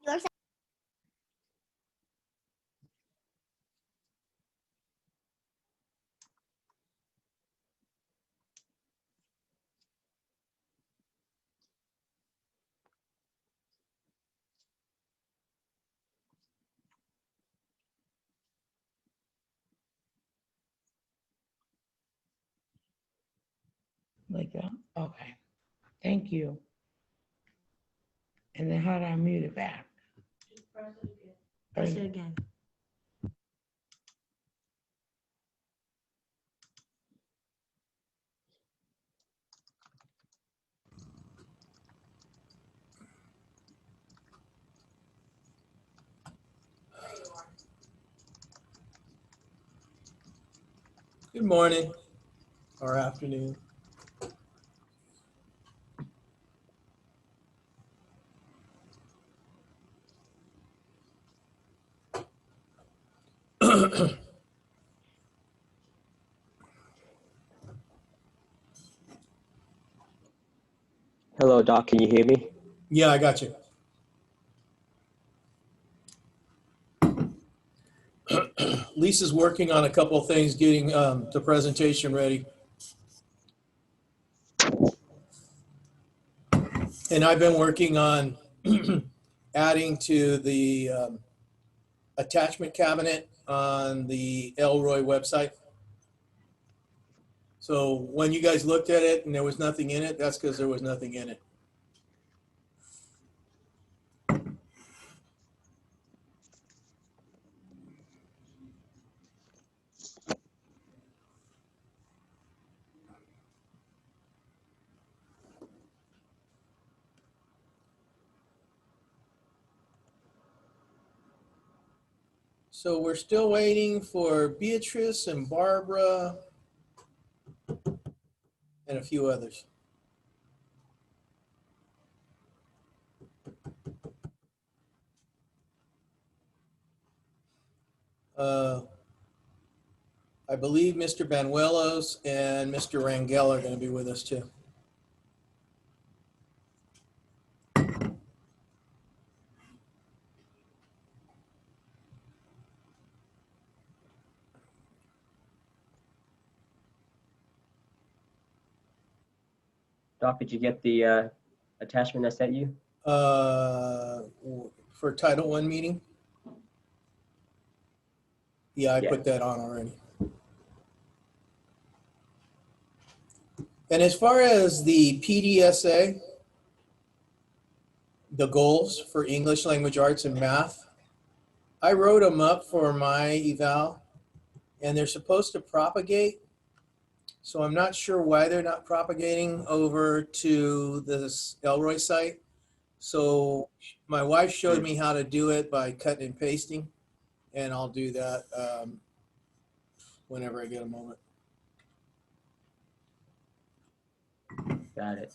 Yours. Like that? Okay. Thank you. And then how do I mute it back? Press it again. Good morning or afternoon. Hello, Doc. Can you hear me? Yeah, I got you. Lisa's working on a couple of things, getting the presentation ready. And I've been working on adding to the attachment cabinet on the Elroy website. So when you guys looked at it and there was nothing in it, that's because there was nothing in it. So we're still waiting for Beatrice and Barbara and a few others. I believe Mr. Banuelos and Mr. Rangel are going to be with us too. Doc, did you get the attachment I sent you? For Title I meeting? Yeah, I Yeah. put that on already. And as far as the PDSA, the goals for English language arts and math, I wrote them up for my eval and they're supposed to propagate. So I'm not sure why they're not propagating over to this Elroy site. So my wife showed me how to do it by cutting and pasting, and I'll do that whenever I get a moment. Got it.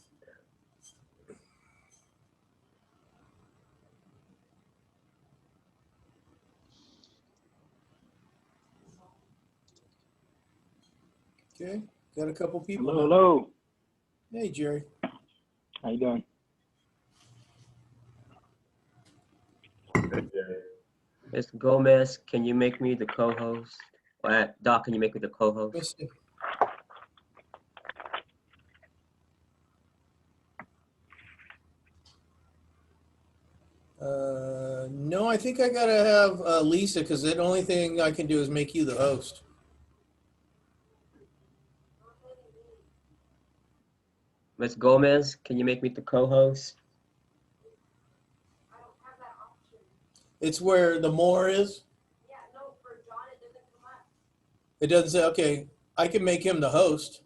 Okay, got a couple people. Hello, hello. Hey, Jerry. How you doing? Ms. Gomez, can you make me the co-host? Doc, can you make me the Let me co-host? see. No, I think I gotta have Lisa because the only thing I can do is make you the host. Ms. Gomez, can you make me the co-host? It's where the more is. Yeah, no, for John, it doesn't come up. It doesn't say, okay, I can make him the host.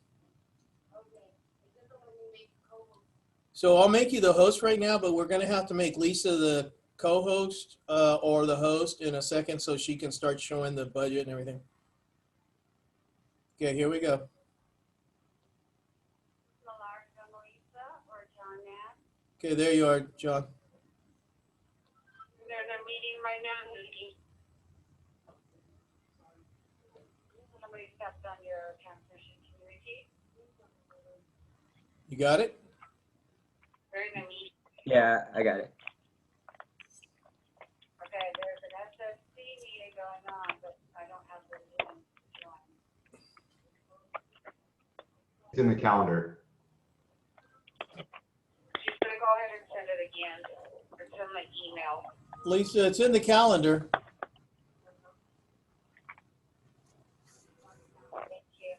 Okay, it doesn't let me make co-host. So I'll make you the host right now, but we're gonna have to make Lisa the co-host or the host in a second so she can start showing the budget and everything. Okay, here we go. Malarga Melissa or John Nat. Okay, there you are, John. There's a meeting right now, meeting. Somebody stepped on your transmission. Can you repeat? You got it? We're in a meeting. Yeah, I got it. It's in the calendar. She's gonna go ahead and send it again. It's in the email. Lisa, it's in the calendar. Thank you.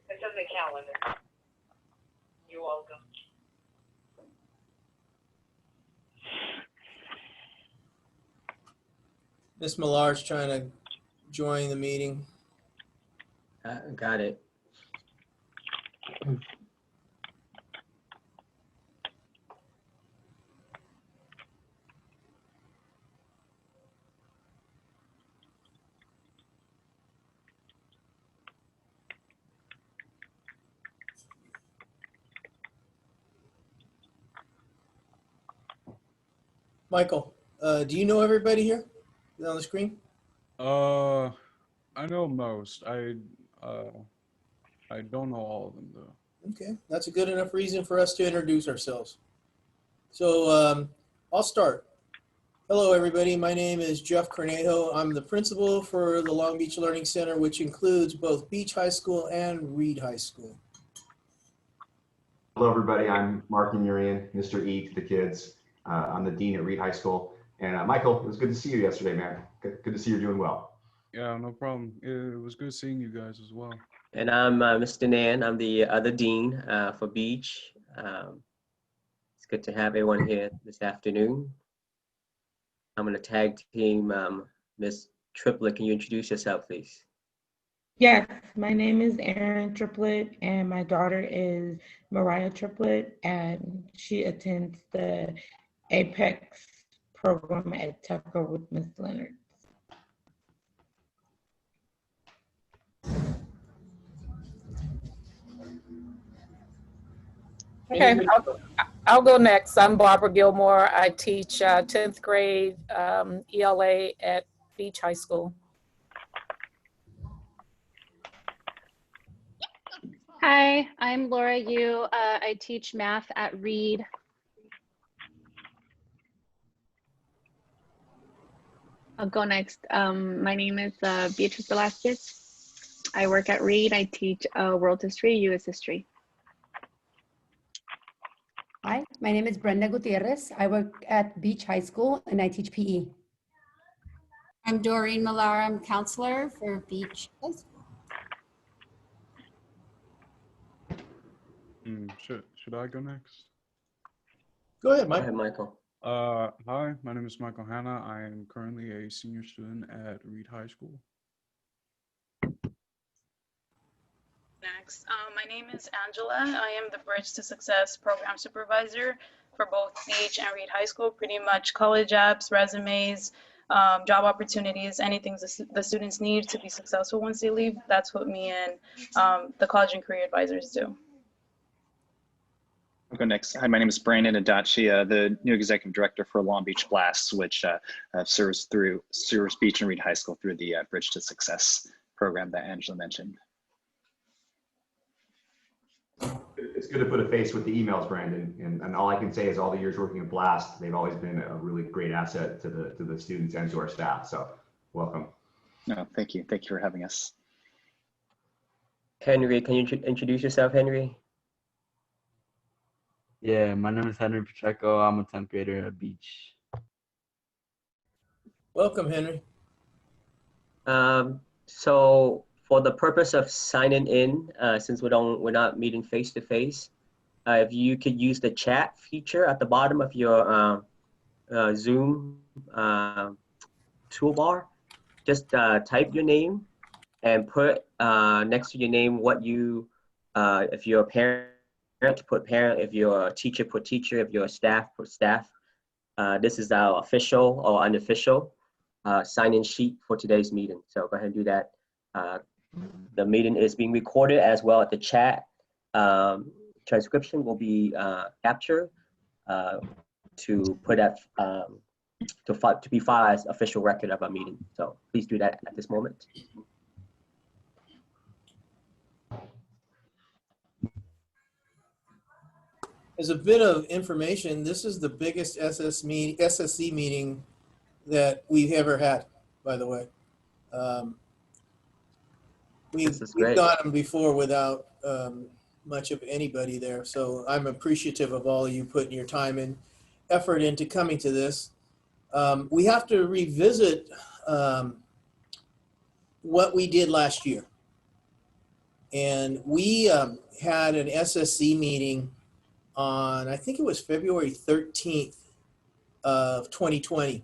It's in the calendar. You're welcome. Miss Millar's trying to join the meeting. Got it. Michael, do you know everybody here on the screen? I know most. I don't know all of them though. Okay, that's a good enough reason for us to introduce ourselves. So I'll start. Hello, everybody. My name is Jeff Cornejo. I'm the principal for the Long Beach Learning Center, which includes both Beach High School and Reed High School. Hello, everybody. I'm Mark Urian, Mr. E to the kids. I'm the dean at Reed High School. And Michael, it was good to see you yesterday, man. Good to see you're doing well. Yeah, no problem. It was good seeing you guys as well. And I'm Mr. Nan. I'm the other dean for Beach. It's good to have everyone here this afternoon. I'm going to tag team Miss Triplet. Can you introduce yourself, please? Yes, my name is Erin Triplet, and my daughter is Mariah Triplet, and she attends the Apex program at Tucker with Miss Leonard. Okay, I'll go next. I'm Barbara Gilmore. I teach 10th grade ELA at Beach High School. Hi, I'm Laura Yu. I teach math at Reed. I'll go next. My name is Beatriz Velasquez. I work at Reed. I teach world history, US history. Hi, my name is Brenda Gutierrez. I work at Beach High School and I teach PE. I'm Doreen Millar. I'm counselor for Beach High School. Should I go next? Go ahead, Mike. Go ahead, Michael. Hi, my name is Michael Hanna. I am currently a senior student at Reed High School. Next, my name is Angela. I am the Bridge to Success program supervisor for both Beach and Reed High School. Pretty much college apps, resumes, job opportunities, anything the students need to be successful once they leave. That's what me and the college and career advisors do. I'll go next. Hi, my name is Brandon Adachi, the new executive director for Long Beach Blasts, which serves Beach and Reed High School through the Bridge to Success program that Angela mentioned. It's good to put a face with the emails, Brandon. And all I can say is all the years working at Blast, they've always been a really great asset to the students and to our staff. So welcome. No, thank you. Thank you for having us. Henry, can you introduce yourself, Henry? Yeah, my name is Henry Pacheco. I'm a 10th grader at Beach. Welcome, Henry. So for the purpose of signing in, since we're not meeting face to face, if you could use the chat feature at the bottom of your Zoom toolbar, just type your name and put next to your name what you, if you're a parent, put parent, if you're a teacher, put teacher, if you're a staff, put staff. This is our official or unofficial sign-in sheet for today's meeting. So go ahead and do that. The meeting is being recorded as well as the chat. Transcription will be captured to put that to be filed as official record of our meeting. So please do that at this moment. As a bit of information, this is the biggest SSC meeting that we've ever had, by the way. We've great. got them before without much of anybody there. So I'm appreciative of all you putting your time and effort into coming to this. We have to revisit what we did last year. And we had an SSC meeting on, I think it was February 13th of 2020.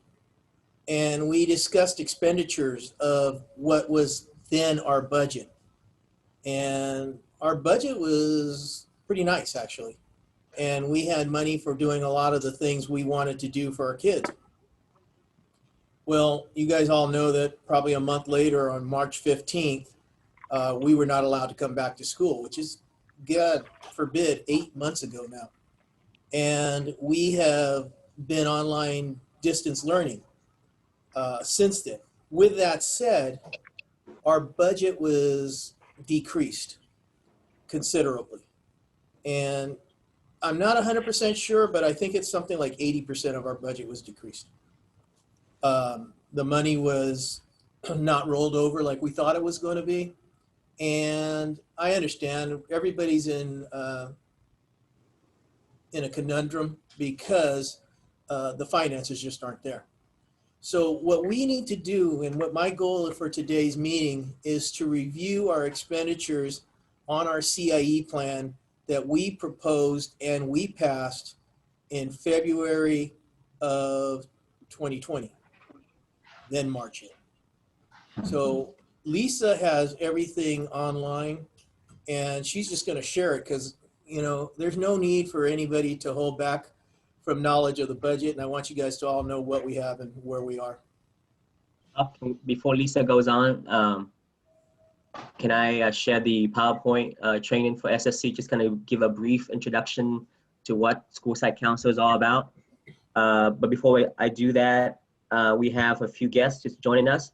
And we discussed expenditures of what was then our budget. And our budget was pretty nice, actually. And we had money for doing a lot of the things we wanted to do for our kids. Well, you guys all know that probably a month later on March 15th, we were not allowed to come back to school, which is, God forbid, 8 months ago now. And we have been online distance learning since then. With that said, our budget was decreased considerably. And I'm not 100% sure, but I think it's something like 80% of our budget was decreased. The money was not rolled over like we thought it was going to be. And I understand everybody's in a conundrum because the finances just aren't there. So what we need to do, and what my goal for today's meeting, is to review our expenditures on our CIE plan that we proposed and we passed in February of 2020, then March in. So Lisa has everything online, and she's just going to share it because, you know, there's no need for anybody to hold back from knowledge of the budget, and I want you guys to all know what we have and where we are. Before Lisa goes on, can I share the PowerPoint training for SSC? Just kind of give a brief introduction to what School Site Council is all about. But before I do that, we have a few guests just joining us.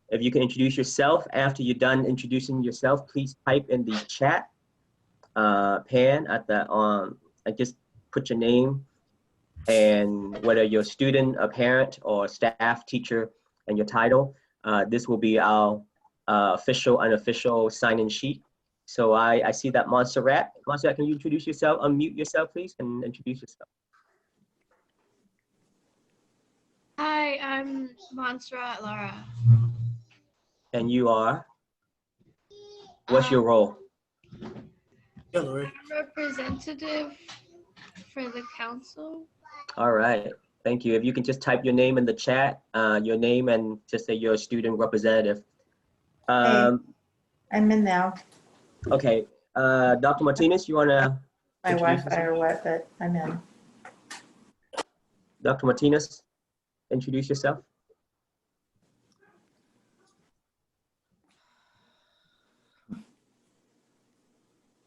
If you can introduce yourself after you're done introducing yourself, please type in the chat pan at the and just put your name and whether you're a student, a parent, or staff, teacher, and your title. This will be our official, unofficial sign-in sheet. So I see that Montserrat. Montserrat, can you introduce yourself? Unmute yourself, please, and introduce yourself. Hi, I'm Montserrat Lara. And you are? What's your role? Yeah, Lori. I'm representative for the council. All right, thank you. If you can just type your name in the chat, your name, and just say you're a student representative. I'm in now. Okay, Dr. Martinez, you wanna? My Wi-Fi or what, but I'm in. Dr. Martinez, introduce yourself.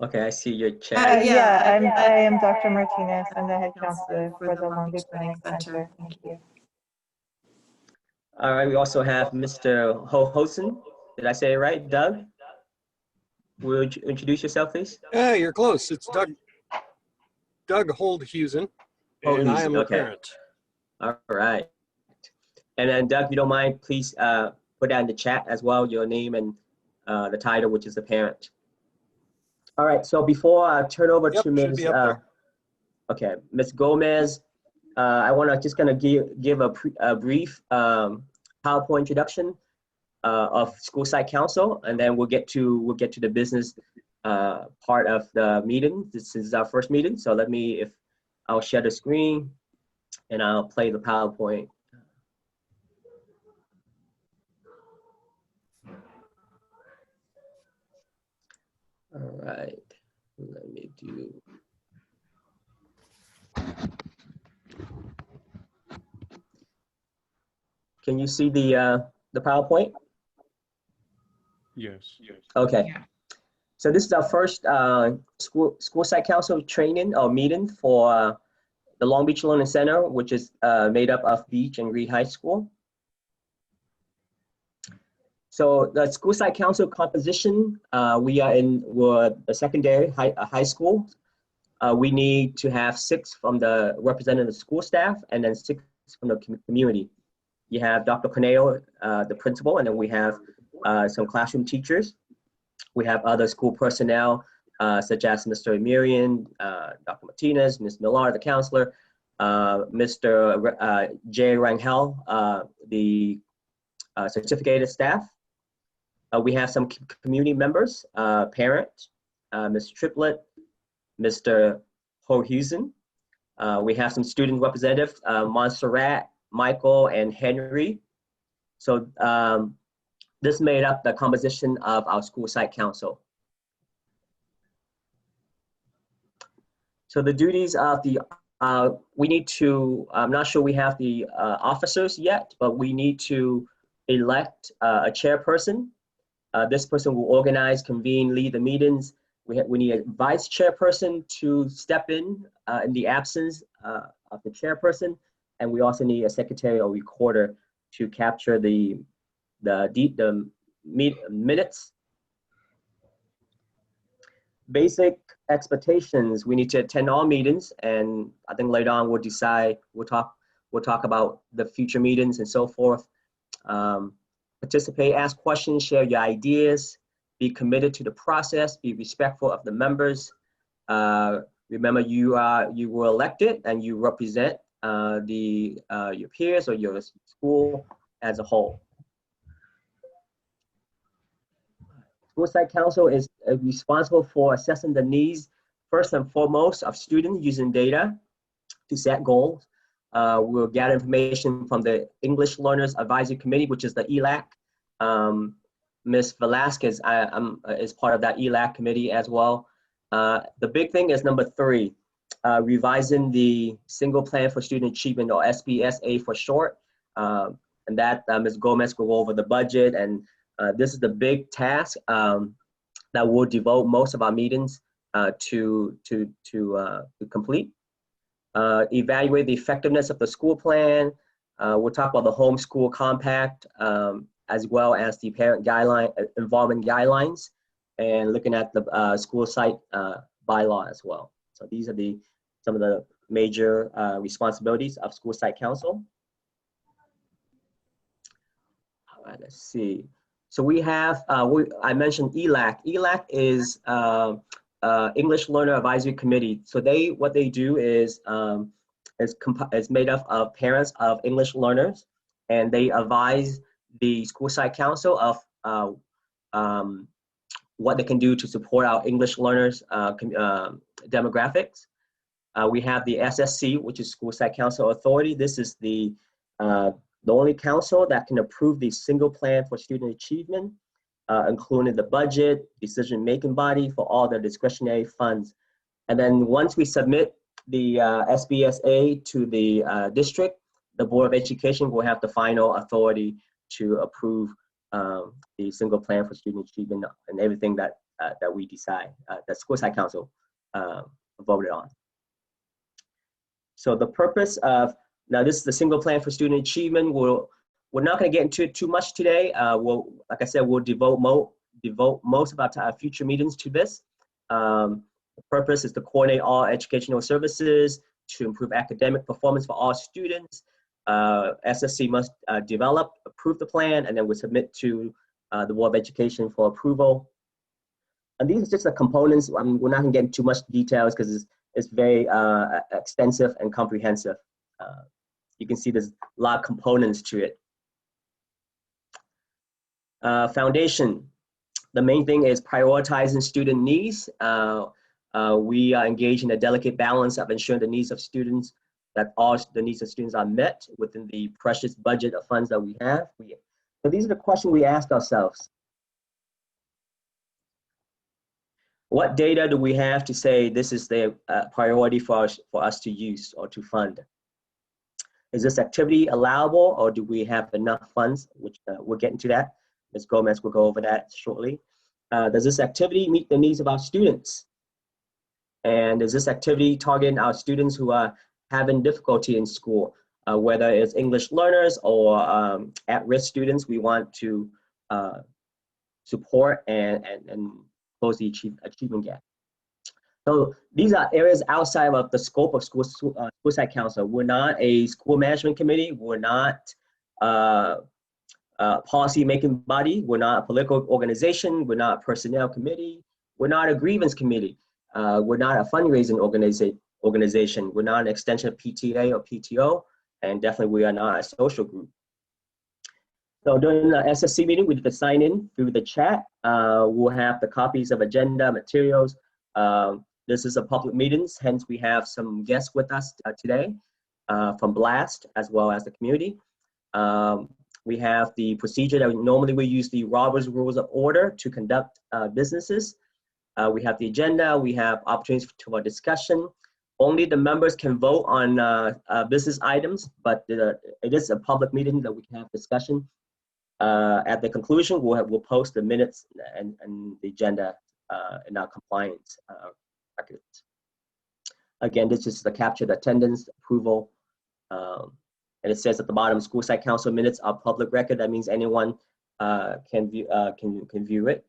Okay, I see your chat. I am Dr. Martinez. I'm the head counselor for the Long Beach Learning Center. Thank you. All right, we also have Mr. Hosen. Did I say it right? Doug? Will you introduce yourself, please? Yeah, you're close. It's Doug Holdhusen, and I am a parent. All right. And then Doug, if you don't mind, please put that in the chat as well, your name and the title, which is the parent. All right, so before I turn over to Ms. Okay, Ms. Gomez, I want to just kind of give a brief PowerPoint introduction of School Site Council, and then we'll get to the business part of the meeting. This is our first meeting, so I'll share the screen and I'll play the PowerPoint. All right, let me do. Can you see the PowerPoint? Yes. Okay. Yeah. So this is our first school site council training or meeting for the Long Beach Learning Center, which is made up of Beach and Reed High School. So the school site council composition, we're a secondary high school. We need to have 6 from the representative school staff and then 6 from the community. You have Dr. Corneo, the principal, and then we have some classroom teachers. We have other school personnel, such as Mr. Miriam, Dr. Martinez, Ms. Millar, the counselor, Mr. Jay Rangel, the certificated staff. We have some community members, parent, Ms. Triplett, Mr. Hohusen. We have some student representatives, Montserrat, Michael, and Henry. So this made up the composition of our school site council. So the duties of the, we need to, I'm not sure we have the officers yet, but we need to elect a chairperson. This person will organize, convene, lead the meetings. We need a vice chairperson to step in the absence of the chairperson. And we also need a secretary or recorder to capture the minutes. Basic expectations, we need to attend all meetings, and I think later on we'll decide, we'll talk about the future meetings and so forth. Participate, ask questions, share your ideas, be committed to the process, be respectful of the members. Remember, you were elected and you represent your peers or your school as a whole. School site council is responsible for assessing the needs, first and foremost, of students using data to set goals. We'll gather information from the English Learners Advisory Committee, which is the ELAC. Ms. Velasquez is part of that ELAC committee as well. The big thing is number 3, revising the single plan for student achievement, or SPSA for short. And that Ms. Gomez will go over the budget, and this is the big task that we'll devote most of our meetings to complete. Evaluate the effectiveness of the school plan. We'll talk about the homeschool compact, as well as the parent involvement guidelines, and looking at the school site bylaw as well. So these are some of the major responsibilities of school site council. All right, let's see. So we have, I mentioned ELAC. ELAC is English Learner Advisory Committee. So what they do is made up of parents of English learners, and they advise the school site council of what they can do to support our English learners demographics. We have the SSC, which is School Site Council Authority. This is the only council that can approve the single plan for student achievement, including the budget, decision-making body for all the discretionary funds. And then once we submit the SBSA to the district, the Board of Education will have the final authority to approve the single plan for student achievement and everything that we decide, that School Site Council voted on. So the purpose of, now this is the single plan for student achievement. We're not going to get into it too much today. Like I said, we'll devote most of our future meetings to this. The purpose is to coordinate all educational services to improve academic performance for all students. SSC must approve the plan, and then we submit to the Board of Education for approval. And these are just the components. We're not going to get into too much details because it's very extensive and comprehensive. You can see there's a lot of components to it. Foundation. The main thing is prioritizing student needs. We are engaged in a delicate balance of ensuring the needs of students, that all the needs of students are met within the precious budget of funds that we have. So these are the questions we ask ourselves. What data do we have to say this is the priority for us to use or to fund? Is this activity allowable, or do we have enough funds? Which we'll get into that. Ms. Gomez will go over that shortly. Does this activity meet the needs of our students? And is this activity targeting our students who are having difficulty in school, whether it's English learners or at-risk students? We want to support and close the achievement gap. So these are areas outside of the scope of school site council. We're not a school management committee. We're not policy-making body. We're not a political organization. We're not a personnel committee. We're not a grievance committee. We're not a fundraising organization. We're not an extension of PTA or PTO, and definitely we are not a social group. So during the SSC meeting, we did the sign in through the chat. We'll have the copies of agenda materials. This is a public meetings, hence we have some guests with us today from BLAST as well as the community. We have the procedure that normally we use the Robert's Rules of Order to conduct businesses. We have the agenda, we have opportunities for discussion. Only the members can vote on business items, but it is a public meeting that we can have discussion. At the conclusion, we'll post the minutes and the agenda in our compliance records. Again, this is the captured attendance approval. And it says at the bottom, school site council minutes are public record. That means anyone can view it.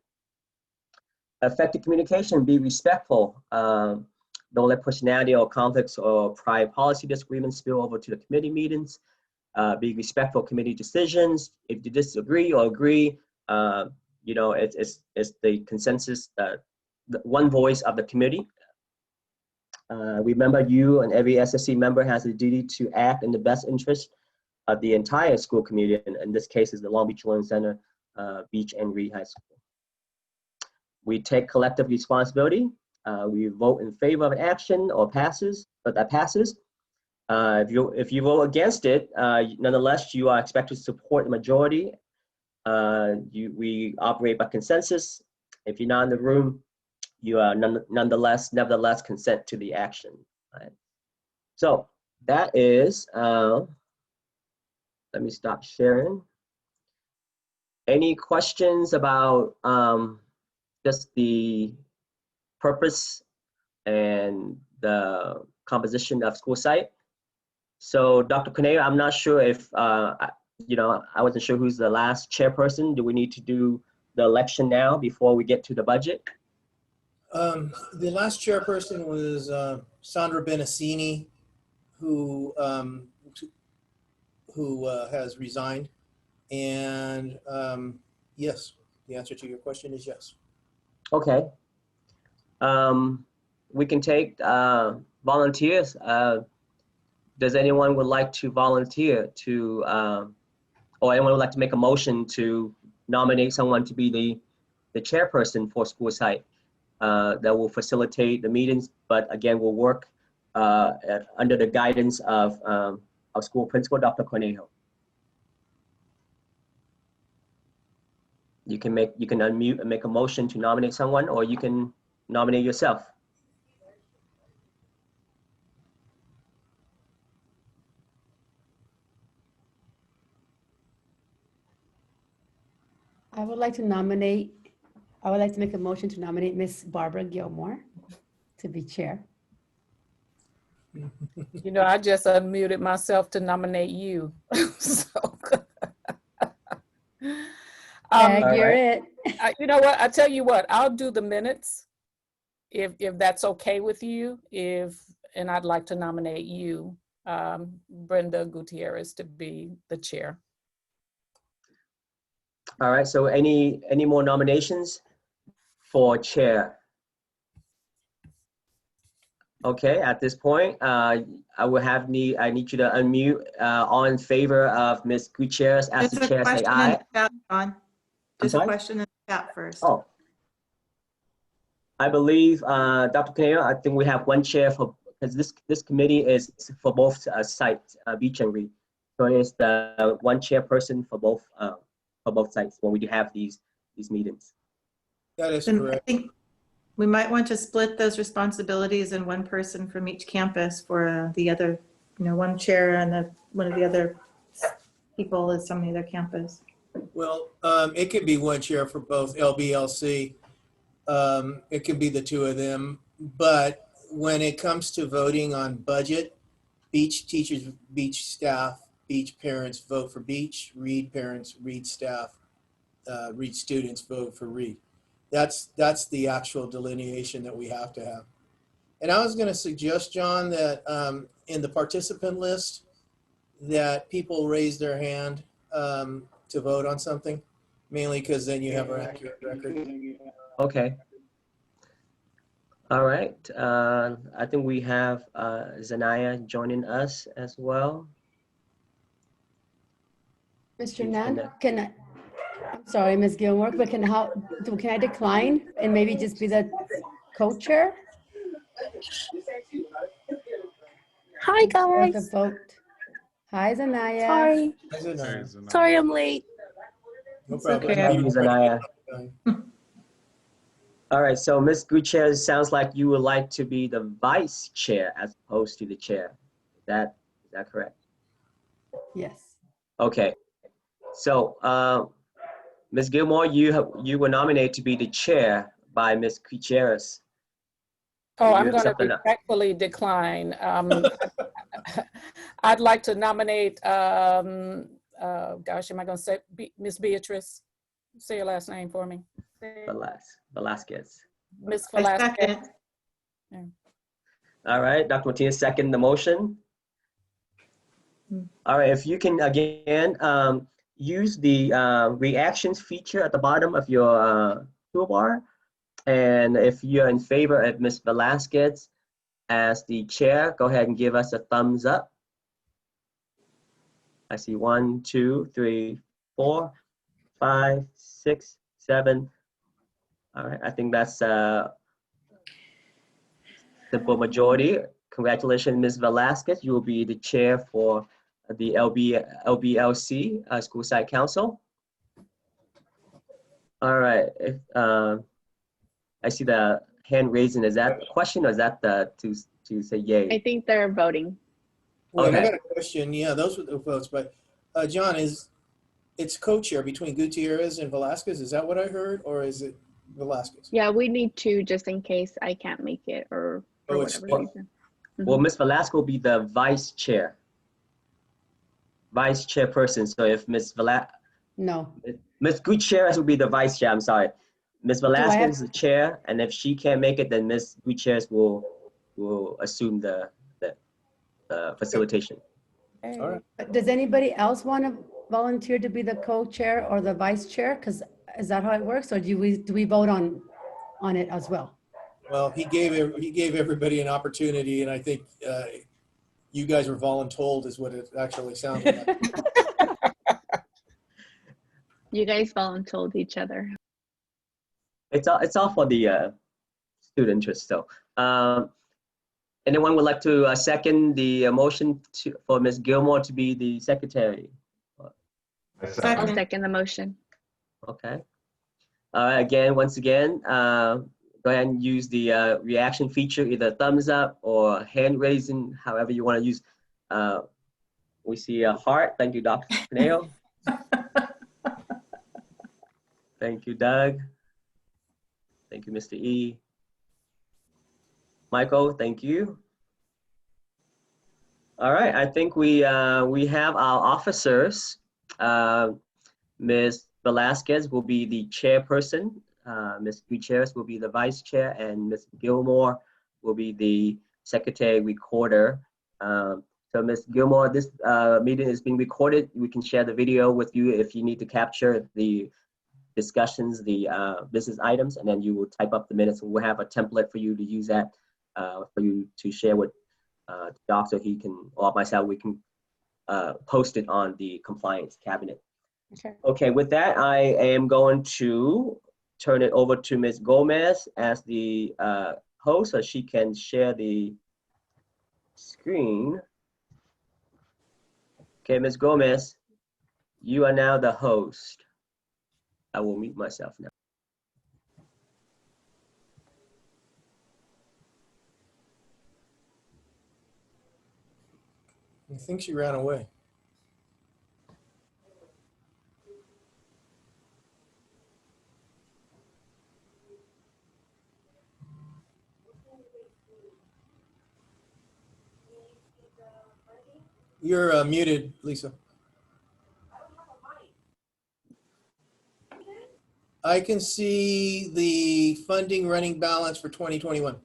Effective communication, be respectful. Don't let personality or conflicts or prior policy disagreements spill over to the committee meetings. Be respectful of committee decisions. If you disagree or agree, you know, it's the consensus, the one voice of the committee. Remember, you and every SSC member has a duty to act in the best interest of the entire school community. And in this case, is the Long Beach Learning Center, Beach and Reed High School. We take collective responsibility. We vote in favor of an action or passes, but that passes. If you vote against it, nonetheless, you are expected to support the majority. We operate by consensus. If you're not in the room, you are nevertheless consent to the action. Right? So that is, let me stop sharing. Any questions about just the purpose and the composition of school site? So Dr. Corneo, I'm not sure if, you know, I wasn't sure who's the last chairperson. Do we need to do the election now before we get to the budget? The last chairperson was Sandra Benassini, who has resigned. And yes, the answer to your question is yes. Okay. We can take volunteers. Does anyone would like to volunteer to, or anyone would like to make a motion to nominate someone to be the chairperson for school site that will facilitate the meetings, but again, will work under the guidance of our school principal, Dr. Cornejo. You can unmute and make a motion to nominate someone, or you can nominate yourself. I would like to make a motion to nominate Miss Barbara Gilmore to be chair. You know, I just unmuted myself to nominate you. So, you're it. You know what? I tell you what, I'll do the minutes if that's okay with you. And I'd like to nominate you, Brenda Gutierrez, to be the chair. All right. So any more nominations for chair? Okay, at this point, I need you to unmute. All in favor of Ms. Gutierrez as the chair, say aye. There's a question in the chat first. Oh, I believe, Dr. Corneo, I think we have one chair for, because this committee is for both sites, Beach and Reed. So it's the one chairperson for both sites when we do have these meetings. That is And correct. I think we might want to split those responsibilities and one person from each campus for the other, you know, one chair and one of the other people is from the other campus. Well, it could be one chair for both LBLC. It could be the two of them. But when it comes to voting on budget, Beach teachers, Beach staff, Beach parents vote for Beach, Reed parents, Reed staff, Reed students vote for Reed. That's the actual delineation that we have to have. And I was going to suggest, John, that in the participant list, that people raise their hand to vote on something, mainly because then you have an accurate record. Okay. All right. I think we have Zanaya joining us as well. Mr. Nan, I'm sorry, Ms. Gilmore, but can I decline and maybe just be the co-chair? Hi, Or guys. the vote? Hi, Zanaya. Sorry. Hi, Zanaya. Sorry I'm late. No It's problem. okay. Thank you, Zanaya. All right, so Ms. Gutierrez, sounds like you would like to be the vice chair as opposed to the chair. Is that correct? Yes. Okay. So, Ms. Gilmore, you were nominated to be the chair by Ms. Gutierrez. Oh, You I'm going to accept or not? respectfully decline. I'd like to nominate, gosh, am I going to say Ms. Beatrice? Say your last name for me. Velasquez. Ms. I Velasquez. second. Yeah. All right, Dr. Martinez, second the motion. All right, if you can again use the reactions feature at the bottom of your toolbar, and if you're in favor of Ms. Velasquez as the chair, go ahead and give us a thumbs up. I see 1, 2, 3, 4, 5, 6, 7. All right, I think that's a simple majority. Congratulations, Ms. Velasquez. You will be the chair for the LBLC, School Site Council. All right, if, I see the hand raising. Is that a question or is that to say yay? I think they're voting. Wait, Okay. I got a question. Yeah, those were the votes, but John, it's co-chair between Gutierrez and Velasquez? Is that what I heard, or is it Velasquez? Yeah, we need two just in case I can't make it or for Oh, it's whatever reason. Well, Ms. Velasquez will be the vice chair. Vice chairperson. So if Ms. Gutierrez will be the vice chair, I'm sorry. Ms. Velasquez is the chair, and if she can't make it, then Ms. Gutierrez will assume the facilitation. All right. Does anybody else want to volunteer to be the co-chair or the vice chair? Because is that how it works, or do we vote on it as well? Well, he gave everybody an opportunity, and I think you guys were voluntold is what it actually sounded like. You guys voluntold each other. It's all for the student interest. So, anyone would like to second the motion for Ms. Gilmore to be the secretary? I'll second the motion. Okay. Again, once again, go ahead and use the reaction feature, either thumbs up or hand raising, however you want to use. We see a heart. Thank you, Dr. Pineo. Thank you, Doug. Thank you, Mr. E. Michael, thank you. All right, I think we have our officers. Ms. Velasquez will be the chairperson. Ms. Gutierrez will be the vice chair, and Ms. Gilmore will be the secretary recorder. So Ms. Gilmore, this meeting is being recorded. We can share the video with you if you need to capture the discussions, the business items, and then you will type up the minutes. We'll have a template for you to use that for you to share with the doctor. He can, or myself, we can post it on the compliance cabinet. Okay, with that, I am going to turn it over to Ms. Gomez as the host so she can share the screen. Okay, Ms. Gomez, you are now the host. I will mute myself now. I think she ran away. You're muted, Lisa. I can see the funding running balance for 2021.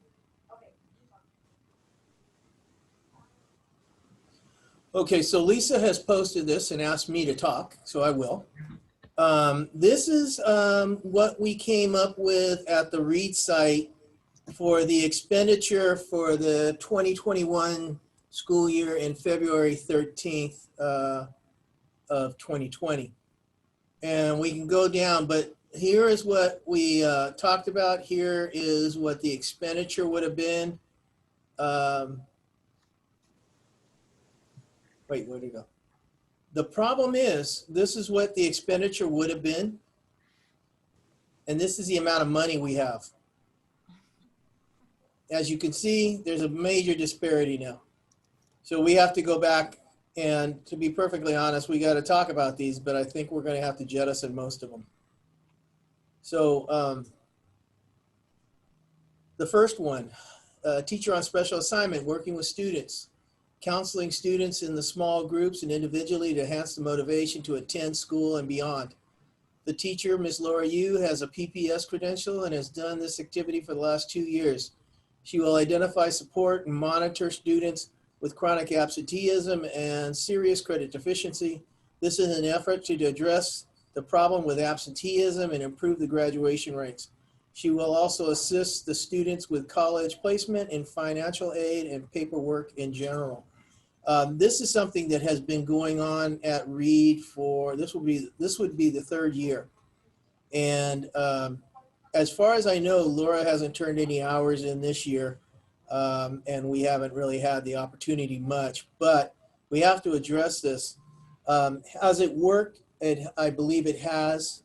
Okay, so Lisa has posted this and asked me to talk, so I will. This is what we came up with at the Reed site for the expenditure for the 2021 school year in February 13th of 2020. And we can go down, but here is what we talked about. Here is what the expenditure would have been. Wait, where'd it go? The problem is, this is what the expenditure would have been. And this is the amount of money we have. As you can see, there's a major disparity now. So we have to go back, and to be perfectly honest, we got to talk about these, but I think we're going to have to jettison most of them. So the first one, teacher on special assignment, working with students, counseling students in the small groups and individually to enhance the motivation to attend school and beyond. The teacher, Ms. Laura Yu, has a PPS credential and has done this activity for the last 2 years. She will identify, support, and monitor students with chronic absenteeism and serious credit deficiency. This is an effort to address the problem with absenteeism and improve the graduation rates. She will also assist the students with college placement and financial aid and paperwork in general. This is something that has been going on at Reed for, this would be the 3rd year. And as far as I know, Laura hasn't turned any hours in this year, and we haven't really had the opportunity much, but we have to address this. Has it worked? I believe it has.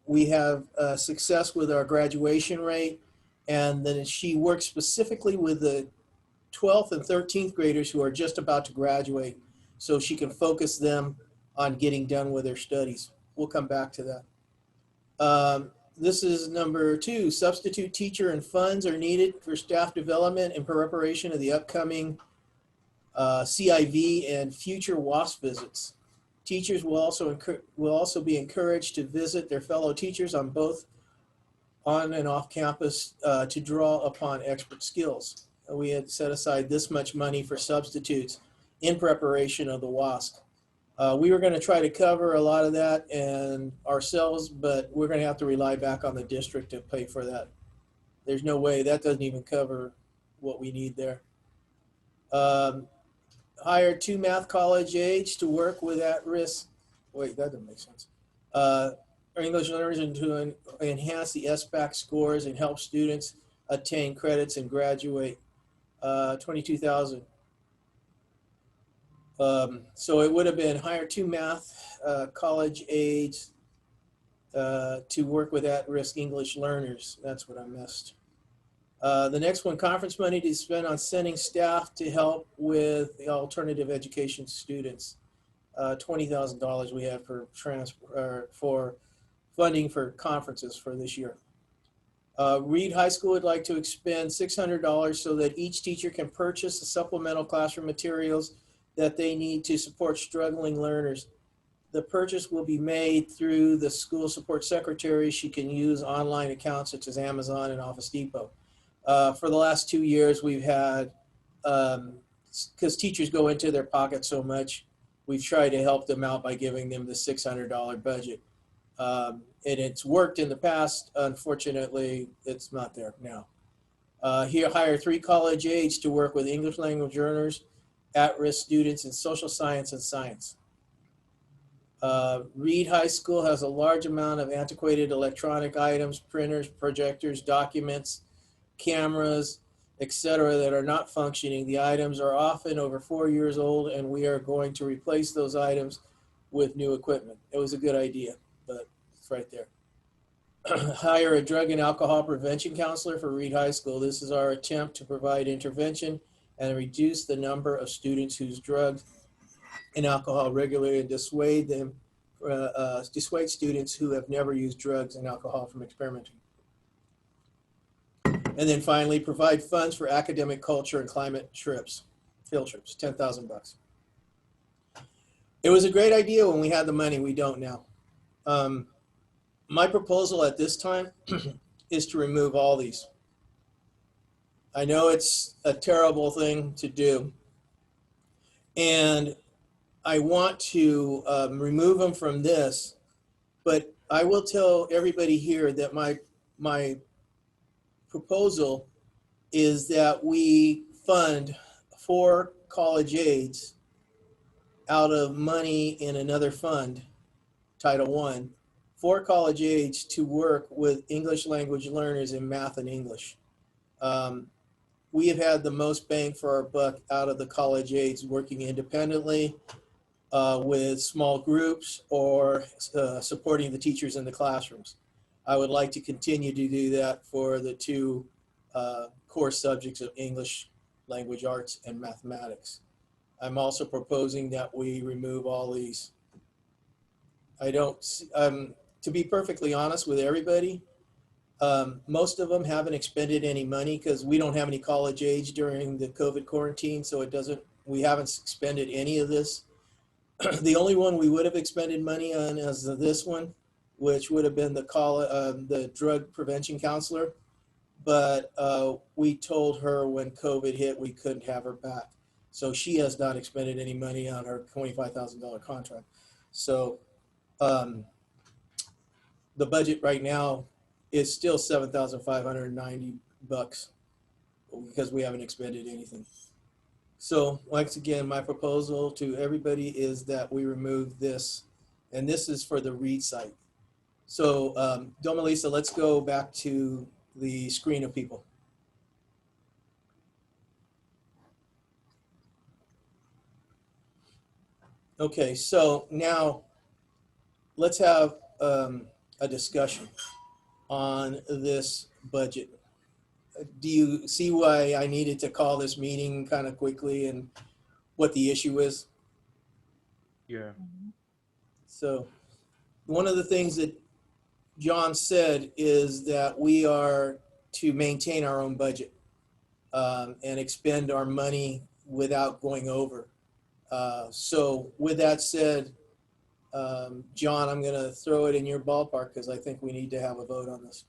We have success with our graduation rate, and then she works specifically with the 12th and 13th graders who are just about to graduate, so she can focus them on getting done with their studies. We'll come back to that. This is number 2, substitute teacher and funds are needed for staff development in preparation of the upcoming CIV and future WASP visits. Teachers will also be encouraged to visit their fellow teachers on both on and off campus to draw upon expert skills. We had set aside this much money for substitutes in preparation of the WASC. We were going to try to cover a lot of that and ourselves, but we're going to have to rely back on the district to pay for that. There's no way, that doesn't even cover what we need there. Hire 2 math college aides to work with at-risk, wait, that doesn't make sense. Our English learners and to enhance the SBAC scores and help students attain credits and graduate. 22,000. So it would have been hire 2 math college aides to work with at-risk English learners. That's what I missed. The next one, conference money to spend on sending staff to help with the alternative education students. $20,000 we have for funding for conferences for this year. Reed High School would like to expend $600 so that each teacher can purchase the supplemental classroom materials that they need to support struggling learners. The purchase will be made through the school support secretary. She can use online accounts such as Amazon and Office Depot. For the last 2 years, we've had, because teachers go into their pocket so much, we've tried to help them out by giving them the $600 budget. And it's worked in the past. Unfortunately, it's not there now. Here, hire 3 college aides to work with English language learners, at-risk students in social science and science. Reed High School has a large amount of antiquated electronic items, printers, projectors, documents, cameras, etc. that are not functioning. The items are often over 4 years old, and we are going to replace those items with new equipment. It was a good idea, but it's right there. Hire a drug and alcohol prevention counselor for Reed High School. This is our attempt to provide intervention and reduce the number of students whose drugs and alcohol regularly and dissuade students who have never used drugs and alcohol from experimenting. And then finally, provide funds for academic, culture, and climate trips, field trips, $10,000. It was a great idea when we had the money. We don't now. My proposal at this time is to remove all these. I know it's a terrible thing to do. And I want to remove them from this, but I will tell everybody here that my proposal is that we fund 4 college aids out of money in another fund, Title I, 4 college aids to work with English language learners in math and English. We have had the most bang for our buck out of the college aids working independently with small groups or supporting the teachers in the classrooms. I would like to continue to do that for the 2 core subjects of English language arts and mathematics. I'm also proposing that we remove all these. I don't, to be perfectly honest with everybody, most of them haven't expended any money because we don't have any college age during the COVID quarantine, so we haven't expended any of this. The only one we would have expended money on is this one, which would have been the drug prevention counselor. But we told her when COVID hit, we couldn't have her back. So she has not expended any money on her $25,000 contract. So the budget right now is still $7,590 because we haven't expended anything. So once again, my proposal to everybody is that we remove this, and this is for the Reed site. So Domelisa, let's go back to the screen of people. Okay, so now let's have a discussion on this budget. Do you see why I needed to call this meeting kind of quickly and what the issue is? Yeah. So one of the things that John said is that we are to maintain our own budget and expend our money without going over. So with that said, John, I'm going to throw it in your ballpark because I think we need to have a vote on this.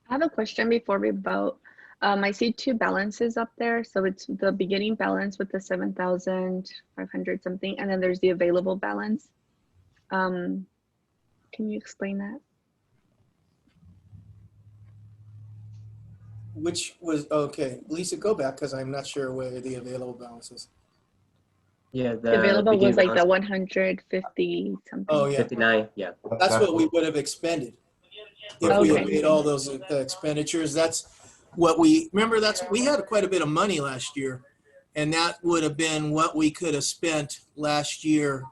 I have a question before we vote. I see 2 balances up there. So it's the beginning balance with the 7,500 something, and then there's the available balance. Can you explain that? Which was, okay, Lisa, go back because I'm not sure where the available balance is. Yeah, The available was like balance, the 150 something. Oh, yeah. 59, yeah. That's what we would have expended if we had made all those expenditures. That's what we, remember, we had quite a bit of money last year, and that would have been what we could have spent last year.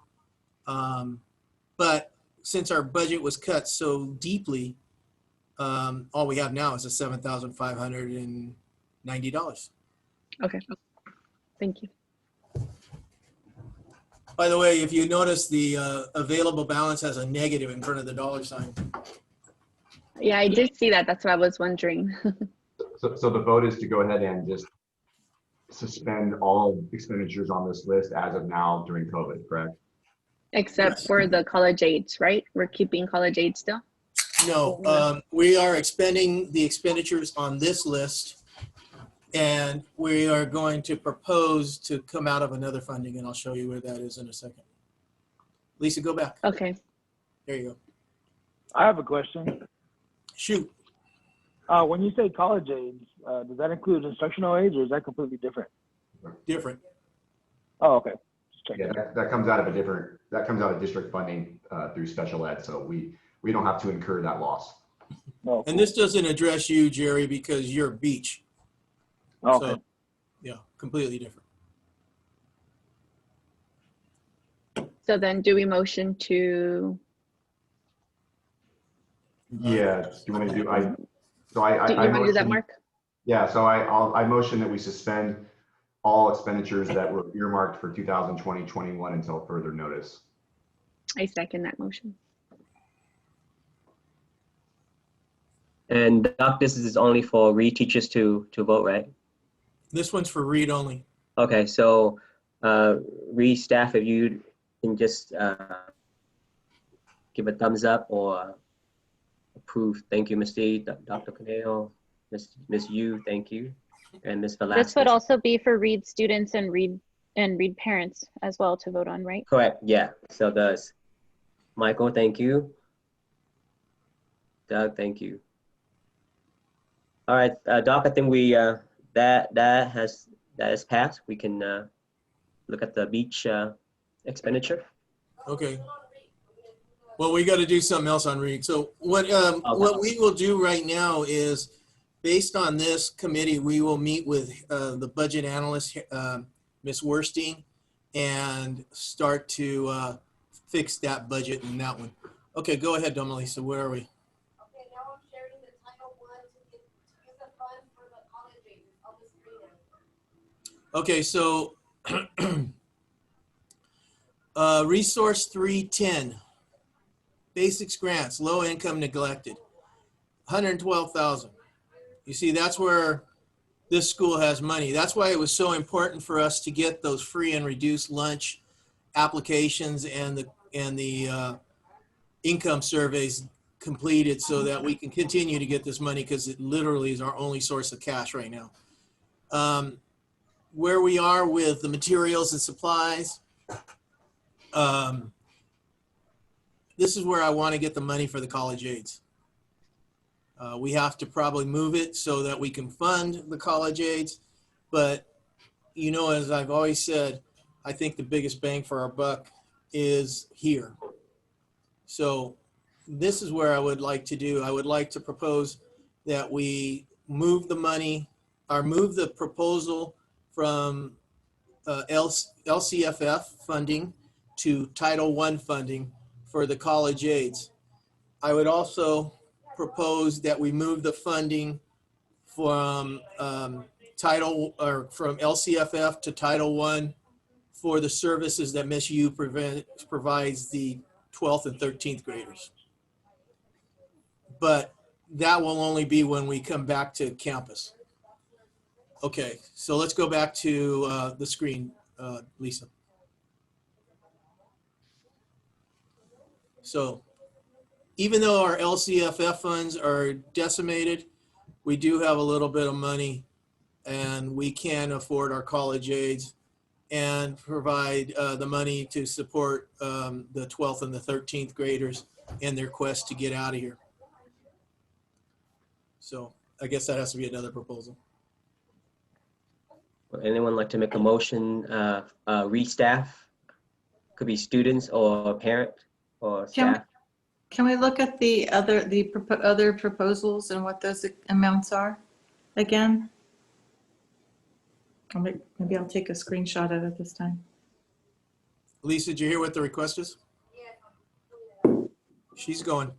But since our budget was cut so deeply, all we have now is a $7,590. Okay, thank you. By the way, if you notice, the available balance has a negative in front of the $sign. Yeah, I did see that. That's what I was wondering. So the vote is to go ahead and just suspend all expenditures on this list as of now during COVID, correct? Except for the college aids, right? We're keeping college aids still? No, we are expending the expenditures on this list, and we are going to propose to come out of another funding, and I'll show you where that is in a second. Lisa, go back. Okay. There you go. I have a question. Shoot. When you say college aids, does that include instructional aids, or is that completely different? Different. Oh, okay. Yeah, that comes out of district funding through special ed, so we don't have to incur that loss. Oh, and this doesn't address you, Jerry, because you're beach. Okay. So, yeah, completely different. So then do we motion to? Yeah, do you want to do, do you want to do that, Mark? Yeah, so I motion that we suspend all expenditures that were earmarked for 2020-21 until further notice. I second that motion. And Doc, this is only for Reed teachers to vote, right? This one's for Reed only. Okay, so Reed staff, if you can just give a thumbs up or approve. Thank you, Misty, Dr. Cornell, Miss Yu, thank you, and Miss Velasquez. This would also be for Reed students and Reed And Reed parents as well to vote on, right? Correct, yeah, so does Michael, thank you. Doug, thank you. All right, Doc, I think we, that has passed. We can look at the beach expenditure. Okay. Well, we got to do something else on Reed. So what we will do right now is, based on this committee, we will meet with the budget analyst, Ms. Werstein, and start to fix that budget in that one. Okay, go ahead, Domelisa. Where are we? Okay, now I'm sharing the Title I to use the fund for the college ages. I'll just read it. Okay, so resource 310, basics grants, low income neglected, 112,000. You see, that's where this school has money. That's why it was so important for us to get those free and reduced lunch applications and the income surveys completed so that we can continue to get this money, because it literally is our only source of cash right now. Where we are with the materials and supplies, this is where I want to get the money for the college aids. We have to probably move it so that we can fund the college aids. But, you know, as I've always said, I think the biggest bang for our buck is here. So this is where I would like to do. I would like to propose that we move the money, or move the proposal from LCFF funding to Title I funding for the college aids. I would also propose that we move the funding from from LCFF to Title I for the services that Miss Yu provides the 12th and 13th graders. But that will only be when we come back to campus. Okay, so let's go back to the screen, Lisa. So even though our LCFF funds are decimated, we do have a little bit of money, and we can afford our college aids and provide the money to support the 12th and the 13th graders in their quest to get out of here. So I guess that has to be another proposal. Would anyone like to make a motion, re-staff? Could be students or parent or staff. Can we look at the other proposals and what those amounts are again? Maybe I'll take a screenshot of it this time. Lisa, did you hear what the request is? She's going.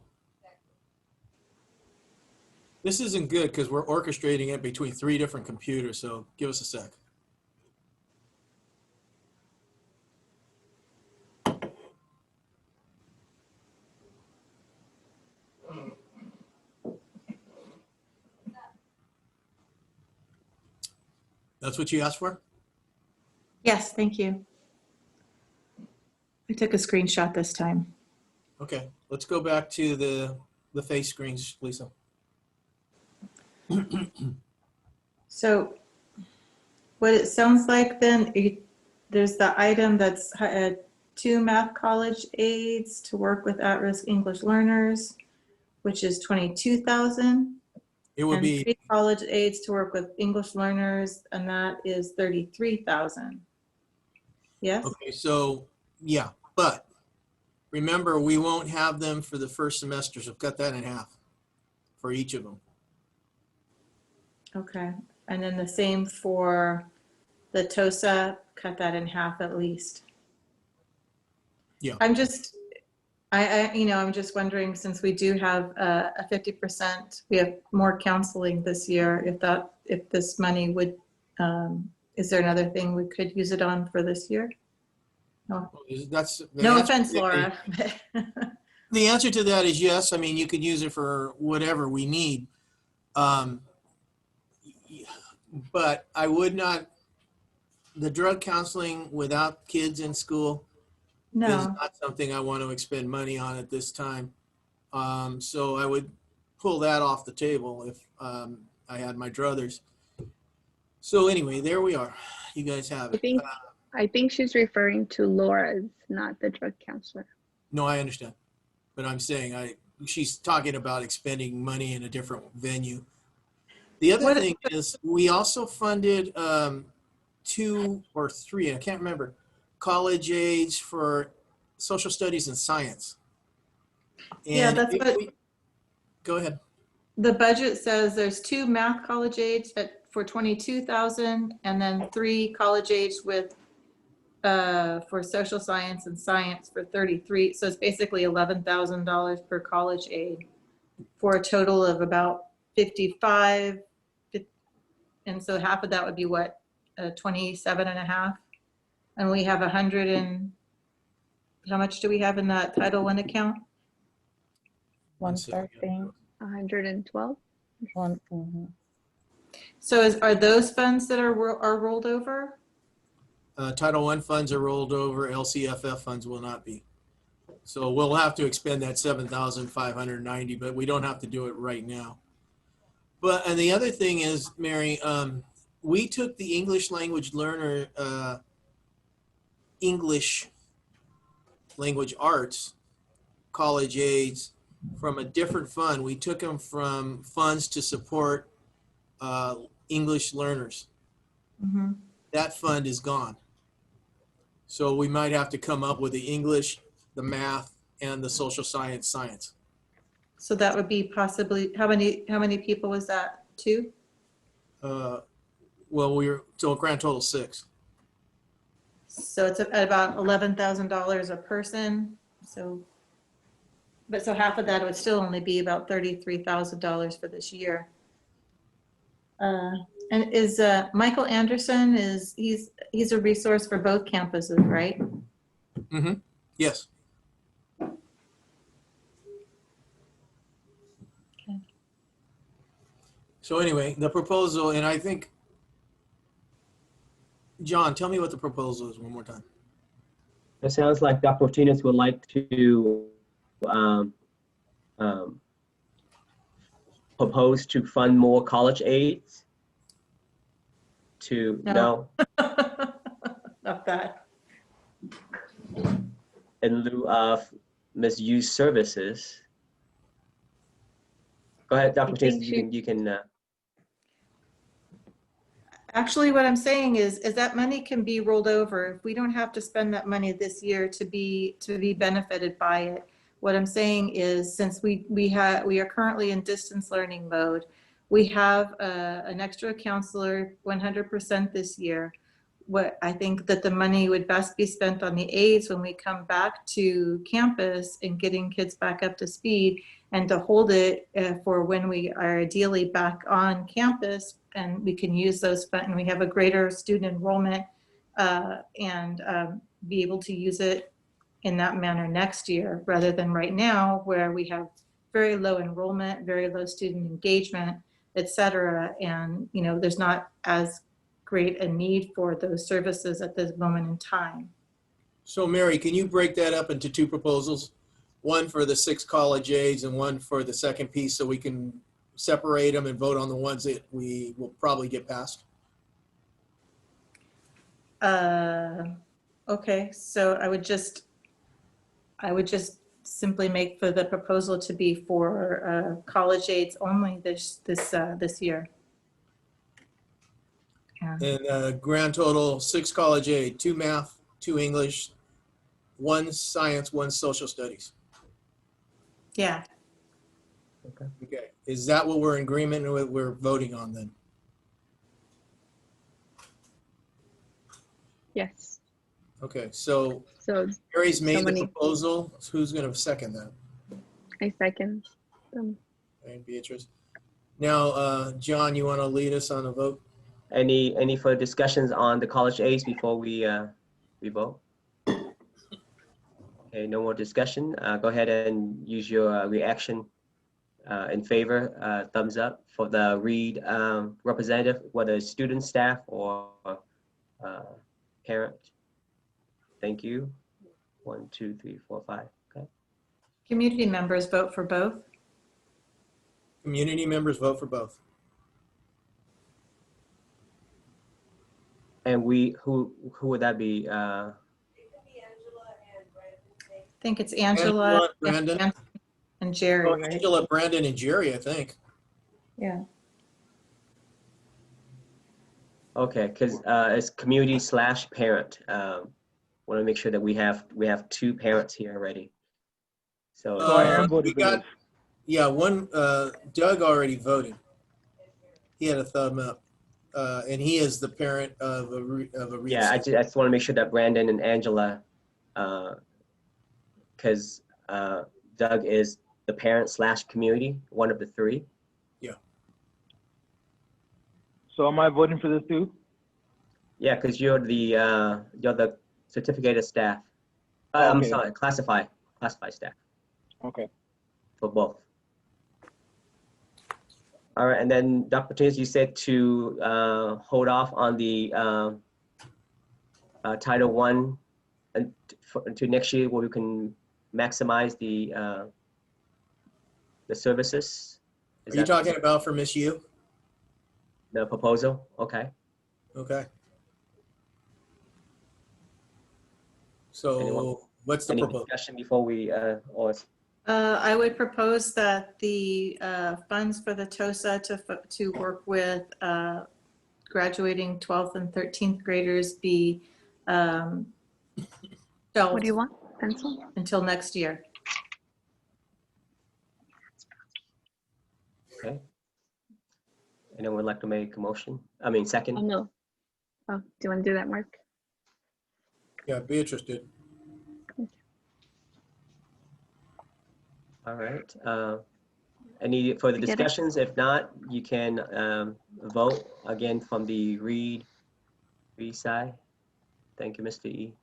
This isn't good because we're orchestrating it between 3 different computers, so give us a sec. That's what you asked for? Yes, thank you. I took a screenshot this time. Okay, let's go back to the face screens, Lisa. So what it sounds like then, there's the item that's 2 math college aids to work with at-risk English learners, which is 22,000. It would be 3 college aids to work with English learners, and that is 33,000. Yes? Okay, so yeah, but remember, we won't have them for the first semester, so cut that in half for each of them. Okay, and then the same for the TOSA, cut that in half at least. Yeah. I'm just wondering, since we do have a 50%, we have more counseling this year, if this money would, is there another thing we could use it on for this year? No, no offense, Laura. The answer to that is yes. I mean, you could use it for whatever we need. But I would not, the drug counseling without kids in school is not something I want to expend money on at this time. So I would pull that off the table if I had my druthers. So anyway, there we are. You guys have it. I think she's referring to Laura's, not the drug counselor. No, I understand. But I'm saying she's talking about expending money in a different venue. The other thing is we also funded 2 or 3, I can't remember, college aids for social studies and science. Yeah, And that's what go ahead. the budget says. There's 2 math college aids for 22,000, and then 3 college aids with for social science and science for 33. So it's basically $11,000 per college aid for a total of about 55. And so half of that would be what, 27 and a half. And we have 100 and how much do we have in that Title I account? 113. 112. So are those funds that are rolled over? Title I funds are rolled over. LCFF funds will not be. So we'll have to expend that 7,590, but we don't have to do it right now. And the other thing is, Mary, we took the English language learner, English language arts college aids from a different fund. We took them from funds to support English learners. Mm-hmm. That fund is gone. So we might have to come up with the English, the math, and the social science. So that would be possibly, how many people was that? 2? Well, so a grand total 6. So it's at about $11,000 a person. So half of that would still only be about $33,000 for this year. And is Michael Anderson, he's a resource for both campuses, right? Mm-hmm. Yes. Okay. So anyway, the proposal, and I think, John, tell me what the proposal is one more time. It sounds like Dr. Martinez would like to propose to fund more college aids. No. Not that. In lieu of misused services. Go ahead, Dr. Martinez, you can Actually, what I'm saying is that money can be rolled over. If we don't have to spend that money this year to be benefited by it. What I'm saying is, since we are currently in distance learning mode, we have an extra counselor 100% this year. What I think that the money would best be spent on the aides when we come back to campus and getting kids back up to speed, and to hold it for when we are ideally back on campus and we can use those funds and we have a greater student enrollment and be able to use it in that manner next year, rather than right now where we have very low enrollment, very low student engagement, et cetera. And, there's not as great a need for those services at this moment in time. So Mary, can you break that up into 2 proposals? One for the 6 college aids and one for the second piece, so we can separate them and vote on the ones that we will probably get passed? Okay, so I would just simply make for the proposal to be for college aids only this year. Yeah. And grand total 6 college aid, 2 math, 2 English, 1 science, 1 social studies. Yeah. Okay. Is that what we're in agreement with? We're voting on then? Yes. Okay. So Mary's Mary's made the proposal. Who's going to second that? I second them. Okay, Beatrice. Now, John, you want to lead us on a vote? Any further discussions on the college aids before we vote? Okay, no more discussion. Go ahead and use your reaction in favor, thumbs up for the Reed representative, whether student, staff, or parent. Thank you. 1, 2, 3, 4, 5. Okay. Community members vote for both. Community members vote for both. And who would that be? I think it's Angela, Brandon, and Jerry, oh, right? Angela, Brandon, and Jerry, I think. Yeah. Okay, because it's community/parent. Want to make sure that we have 2 parents here already. So So I am voting we for got, this. yeah, one, Doug already voted. He had a thumb up. And he is the parent of a REIT. yeah, I just want to make sure that Brandon and Angela, because Doug is the parent/community, one of the 3. Yeah. So am I voting for this too? Yeah, because you're the certificated staff. I'm Okay. sorry, classified staff Okay. for both. All right, and then Dr. Martinez, you said to hold off on the Title I until next year, where we can maximize the services. Are you talking about for Miss U? The proposal? Okay. Okay. So what's the Any proposal? discussion before we, or I would propose that the funds for the TOSA to work with graduating 12th and 13th graders be What shelved do you want? Pencil? until next year. okay. Anyone would like to make a motion? I mean, second? Oh, no. Oh, do you want to do that, Mark? Yeah, Beatrice did. All right. Any further Get it? discussions? If not, you can vote again from the Reed side. Thank you, Mr. E.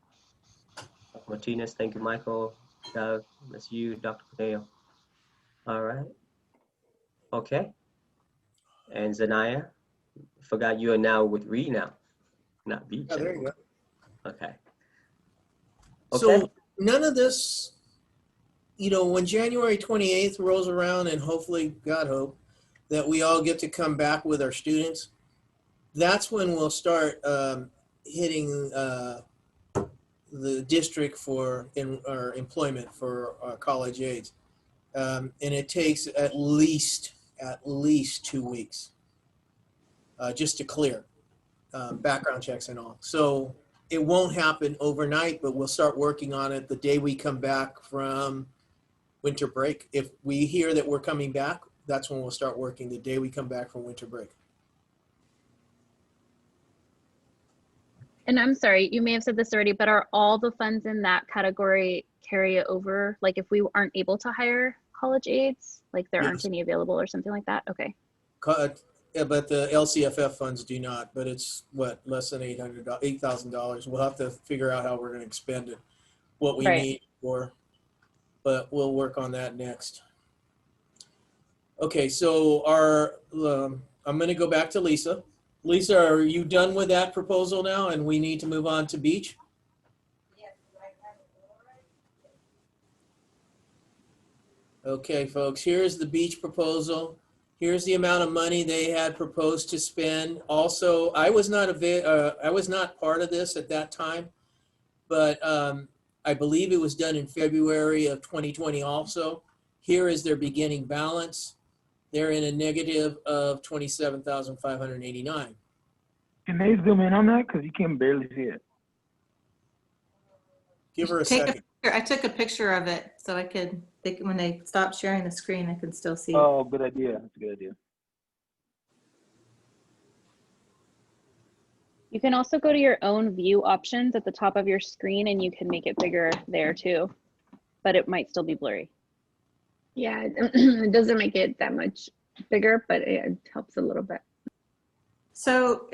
Dr. Martinez, thank you, Michael, Doug, Ms. Yu, Dr. Padeo. All right. Okay. And Zanaya, forgot you are now with Reed now, not Beach. Yeah, there you go. Okay. So none of this, you know, when January 28th rolls around, and hopefully, God hope, that we all get to come back with our students, that's when we'll start hitting the district for our employment for our college aides. And it takes at least 2 weeks just to clear background checks and all. So it won't happen overnight, but we'll start working on it the day we come back from winter break. If we hear that we're coming back, that's when we'll start working, the day we come back from winter break. And I'm sorry, you may have said this already, but are all the funds in that category carry it over? Like if we aren't able to hire college aides, like there aren't Yes. any available or something like that? Okay. Yeah, but the LCFF funds do not, but it's what, less than $8,000. We'll have to figure out how we're going to expend it, what we Right. need for, but we'll work on that next. Okay, so I'm going to go back to Lisa. Lisa, are you done with that proposal now, and we need to move on to Beach? Okay, folks, here's the Beach proposal. Here's the amount of money they had proposed to spend. Also, I was not part of this at that time, but I believe it was done in February of 2020 also. Here is their beginning balance. They're in a negative of 27,589. Can they zoom in on that? Because you can barely see it. Give her a Take second. I took a picture of it so I could, when they stop sharing the screen, I could still see it. Oh, good idea. That's a good idea. You can also go to your own view options at the top of your screen and you can make it bigger there too, but it might still be blurry. Yeah, it doesn't make it that much bigger, but it helps a little bit. So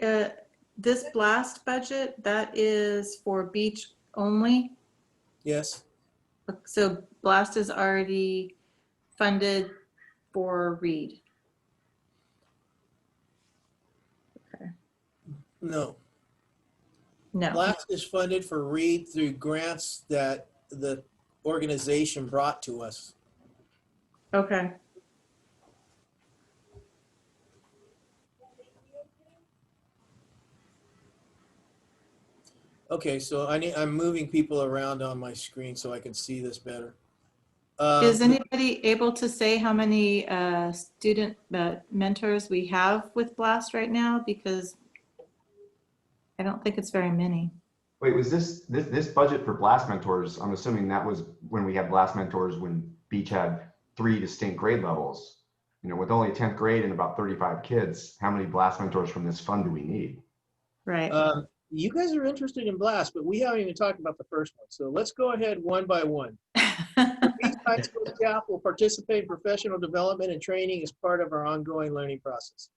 this BLAST budget, that is for Beach only? Yes. So BLAST is already funded for Reed? Okay. No. No. BLAST is funded for Reed through grants that the organization brought to us. Okay. Okay, so I'm moving people around on my screen so I can see this better. Is anybody able to say how many student mentors we have with BLAST right now? Because I don't think it's very many. Wait, was this budget for Blast Mentors? I'm assuming that was when we had Blast Mentors when Beach had 3 distinct grade levels. You know, with only 10th grade and about 35 kids, how many Blast Mentors from this fund do we need? Right. You guys are interested in BLAST, but we haven't even talked about the first one. So let's go ahead one by one. The Beach High School staff will participate in professional development and training as part of our ongoing learning process.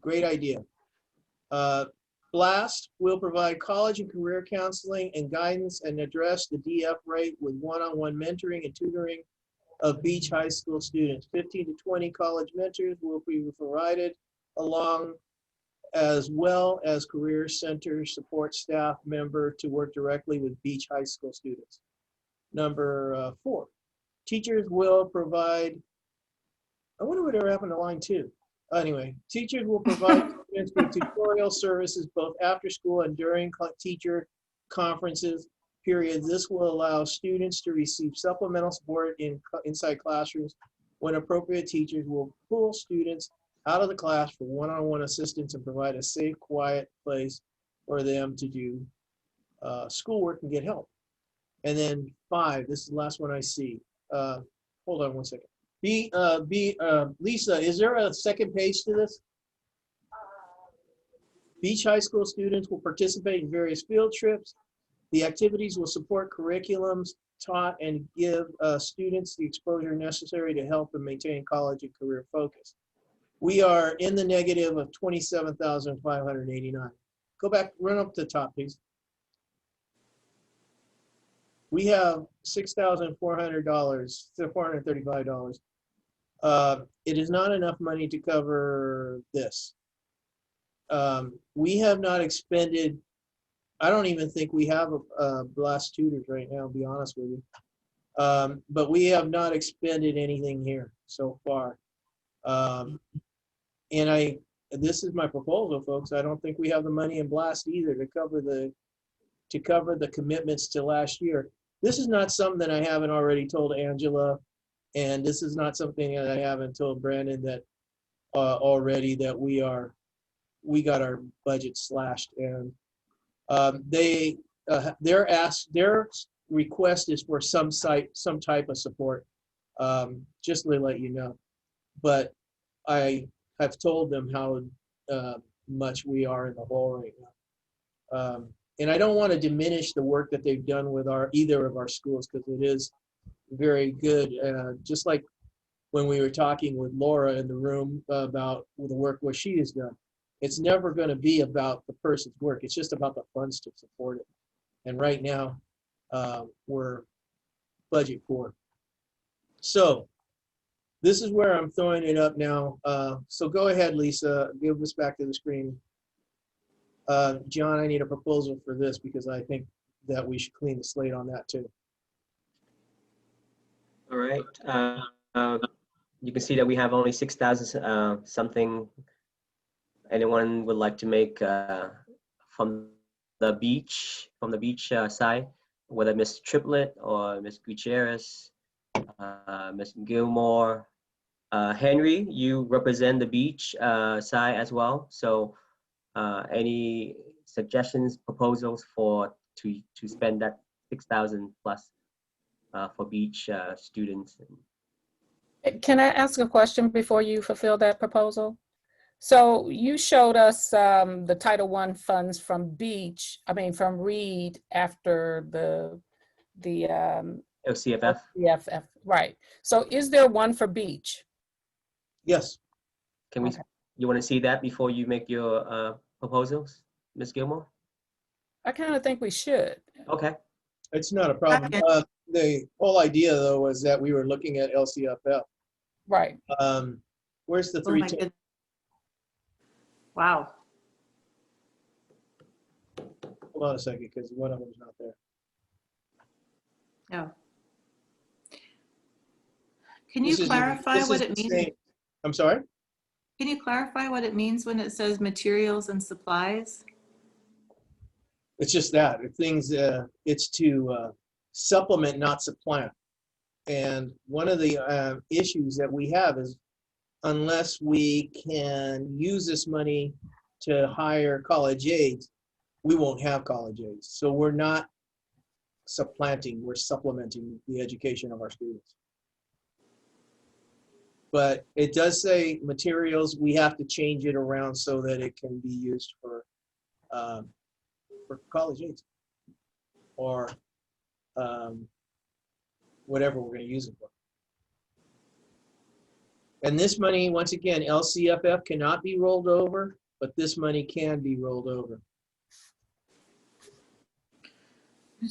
Great idea. BLAST will provide college and career counseling and guidance and address the DF rate with one-on-one mentoring and tutoring of Beach High School students. 15 to 20 college mentors will be provided along as well as career center support staff member to work directly with Beach High School students. Number 4, teachers will provide, I wonder what happened to line 2. Anyway, teachers will provide students with tutorial services both after school and during teacher conferences periods. This will allow students to receive supplemental support inside classrooms when appropriate. Teachers will pull students out of the class for one-on-one assistance and provide a safe, quiet place for them to do schoolwork and get help. And then 5, this is the last one I see. Hold on one second. Lisa, is there a second page to this? Beach High School students will participate in various field trips. The activities will support curriculums taught and give students the exposure necessary to help them maintain college and career focus. We are in the negative of $27,589. Go back, run up to the top, please. We have $6,400, $435. It is not enough money to cover this. We have not expended, I don't even think we have a BLAST tutors right now, to be honest with you. But we have not expended anything here so far. And this is my proposal, folks. I don't think we have the money in BLAST either to cover the commitments to last year. This is not something that I haven't already told Angela, and this is not something that I haven't told Brandon that already that we got our budget slashed, and their request is for some type of support, just to let you know. But I have told them how much we are in the hole right now. And I don't want to diminish the work that they've done with either of our schools, because it is very good. Just like when we were talking with Laura in the room about the work what she has done. It's never going to be about the person's work. It's just about the funds to support it. And right now, we're budget poor. So this is where I'm throwing it up now. So go ahead, Lisa, give us back to the screen. John, I need a proposal for this because I think that we should clean the slate on that too. All right. You can see that we have only 6,000 something. Anyone would like to make from the beach side, whether Ms. Triplett or Ms. Gutierrez, Ms. Gilmore, Henry, you represent the beach side as well. So any suggestions, proposals to spend that 6,000 plus for beach students? Can I ask a question before you fulfill that proposal? So you showed us the Title I funds from from Reed after the LCFF. LCFF, right. So is there one for beach? Yes. Can we? Okay. You want to see that before you make your proposals, Ms. Gilmore? I kind of think we should. Okay. It's not a problem. The whole idea, though, was that we were looking at LCFF. Right. Where's the 310? Wow. Hold on a second, because one of them's not there. No. Can you clarify what it means? I'm sorry? Can you clarify what it means when it says materials and supplies? It's just that things. It's to supplement, not supplant. And one of the issues that we have is unless we can use this money to hire college aides, we won't have college aides. So we're not supplanting, we're supplementing the education of our students. But it does say materials, we have to change it around so that it can be used for college aides or whatever we're going to use it for. And this money, once again, LCFF cannot be rolled over, but this money can be rolled over. Do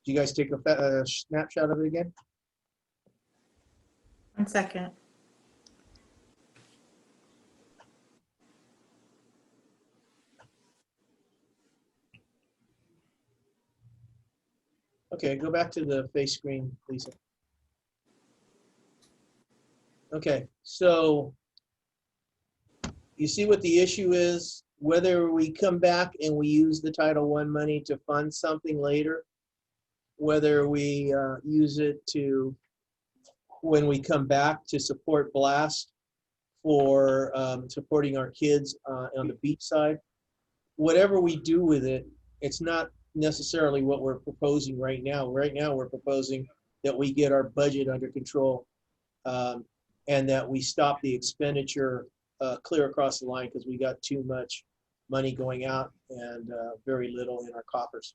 you guys take a snapshot of it again? 1 second. Okay, go back to the face screen, Lisa. Okay, so you see what the issue is? Whether we come back and we use the Title I money to fund something later, whether we use it to, when we come back to support BLAST for supporting our kids on the beach side, whatever we do with it, it's not necessarily what we're proposing right now. Right now, we're proposing that we get our budget under control and that we stop the expenditure clear across the line because we got too much money going out and very little in our coffers.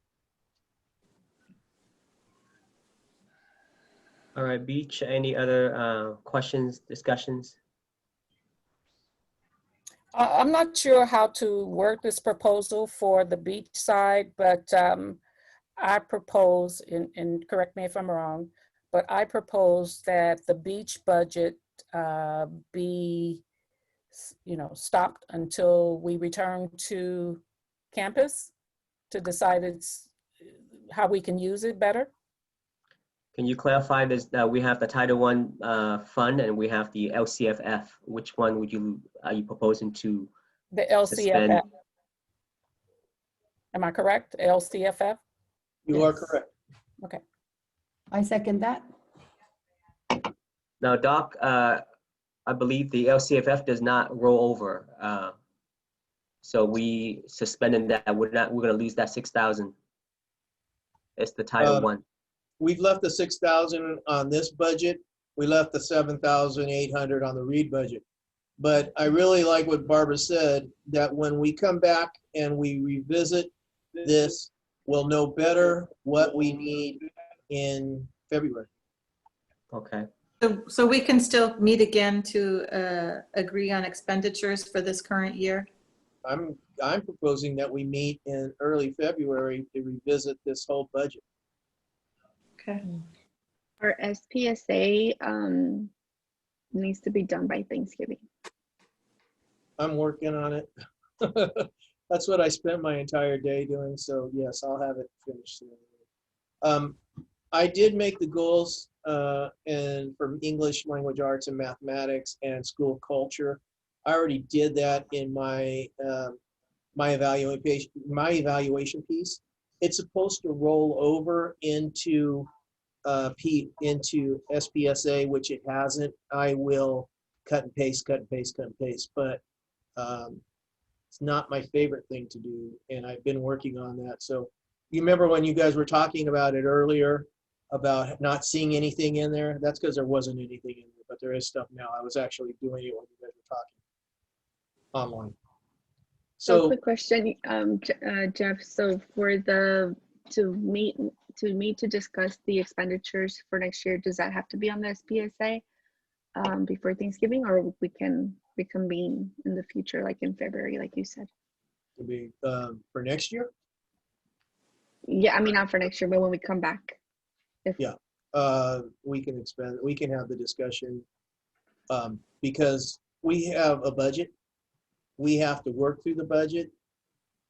All right, Beach, any other questions, discussions? I'm not sure how to work this proposal for the beach side, but I propose, and correct me if I'm wrong, but I propose that the beach budget be, stopped until we return to campus to decide how we can use it better. Can you clarify this, that we have the Title I fund and we have the LCFF? Which one are you proposing to The LCFF. suspend? Am I correct? LCFF? You are correct. Okay. I second that. Now, Doc, I believe the LCFF does not roll over. So we suspending that, we're gonna lose that 6,000. It's the Title I. We've left the 6,000 on this budget. We left the 7,800 on the Reed budget. But I really like what Barbara said, that when we come back and we revisit this, we'll know better what we need in February. Okay. So we can still meet again to agree on expenditures for this current year? I'm proposing that we meet in early February to revisit this whole budget. Okay. Our SPSA needs to be done by Thanksgiving. I'm working on it. That's what I spent my entire day doing. So yes, I'll have it finished soon. I did make the goals and for English language arts and mathematics and school culture. I already did that in my my evaluation piece. It's supposed to roll over into into SPSA, which it hasn't. I will cut and paste, but it's not my favorite thing to do, and I've been working on that. So you remember when you guys were talking about it earlier about not seeing anything in there? That's because there wasn't anything in there, but there is stuff now. I was actually doing it when you guys were talking online. So quick question, Jeff. So for to meet to discuss the expenditures for next year, does that have to be on the SPSA before Thanksgiving, or we can reconvene in the future, like in February, like you said? To be for next year? Yeah, I mean not for next year, but when we come back. Yeah, we can expand. We can have the discussion because we have a budget. We have to work through the budget.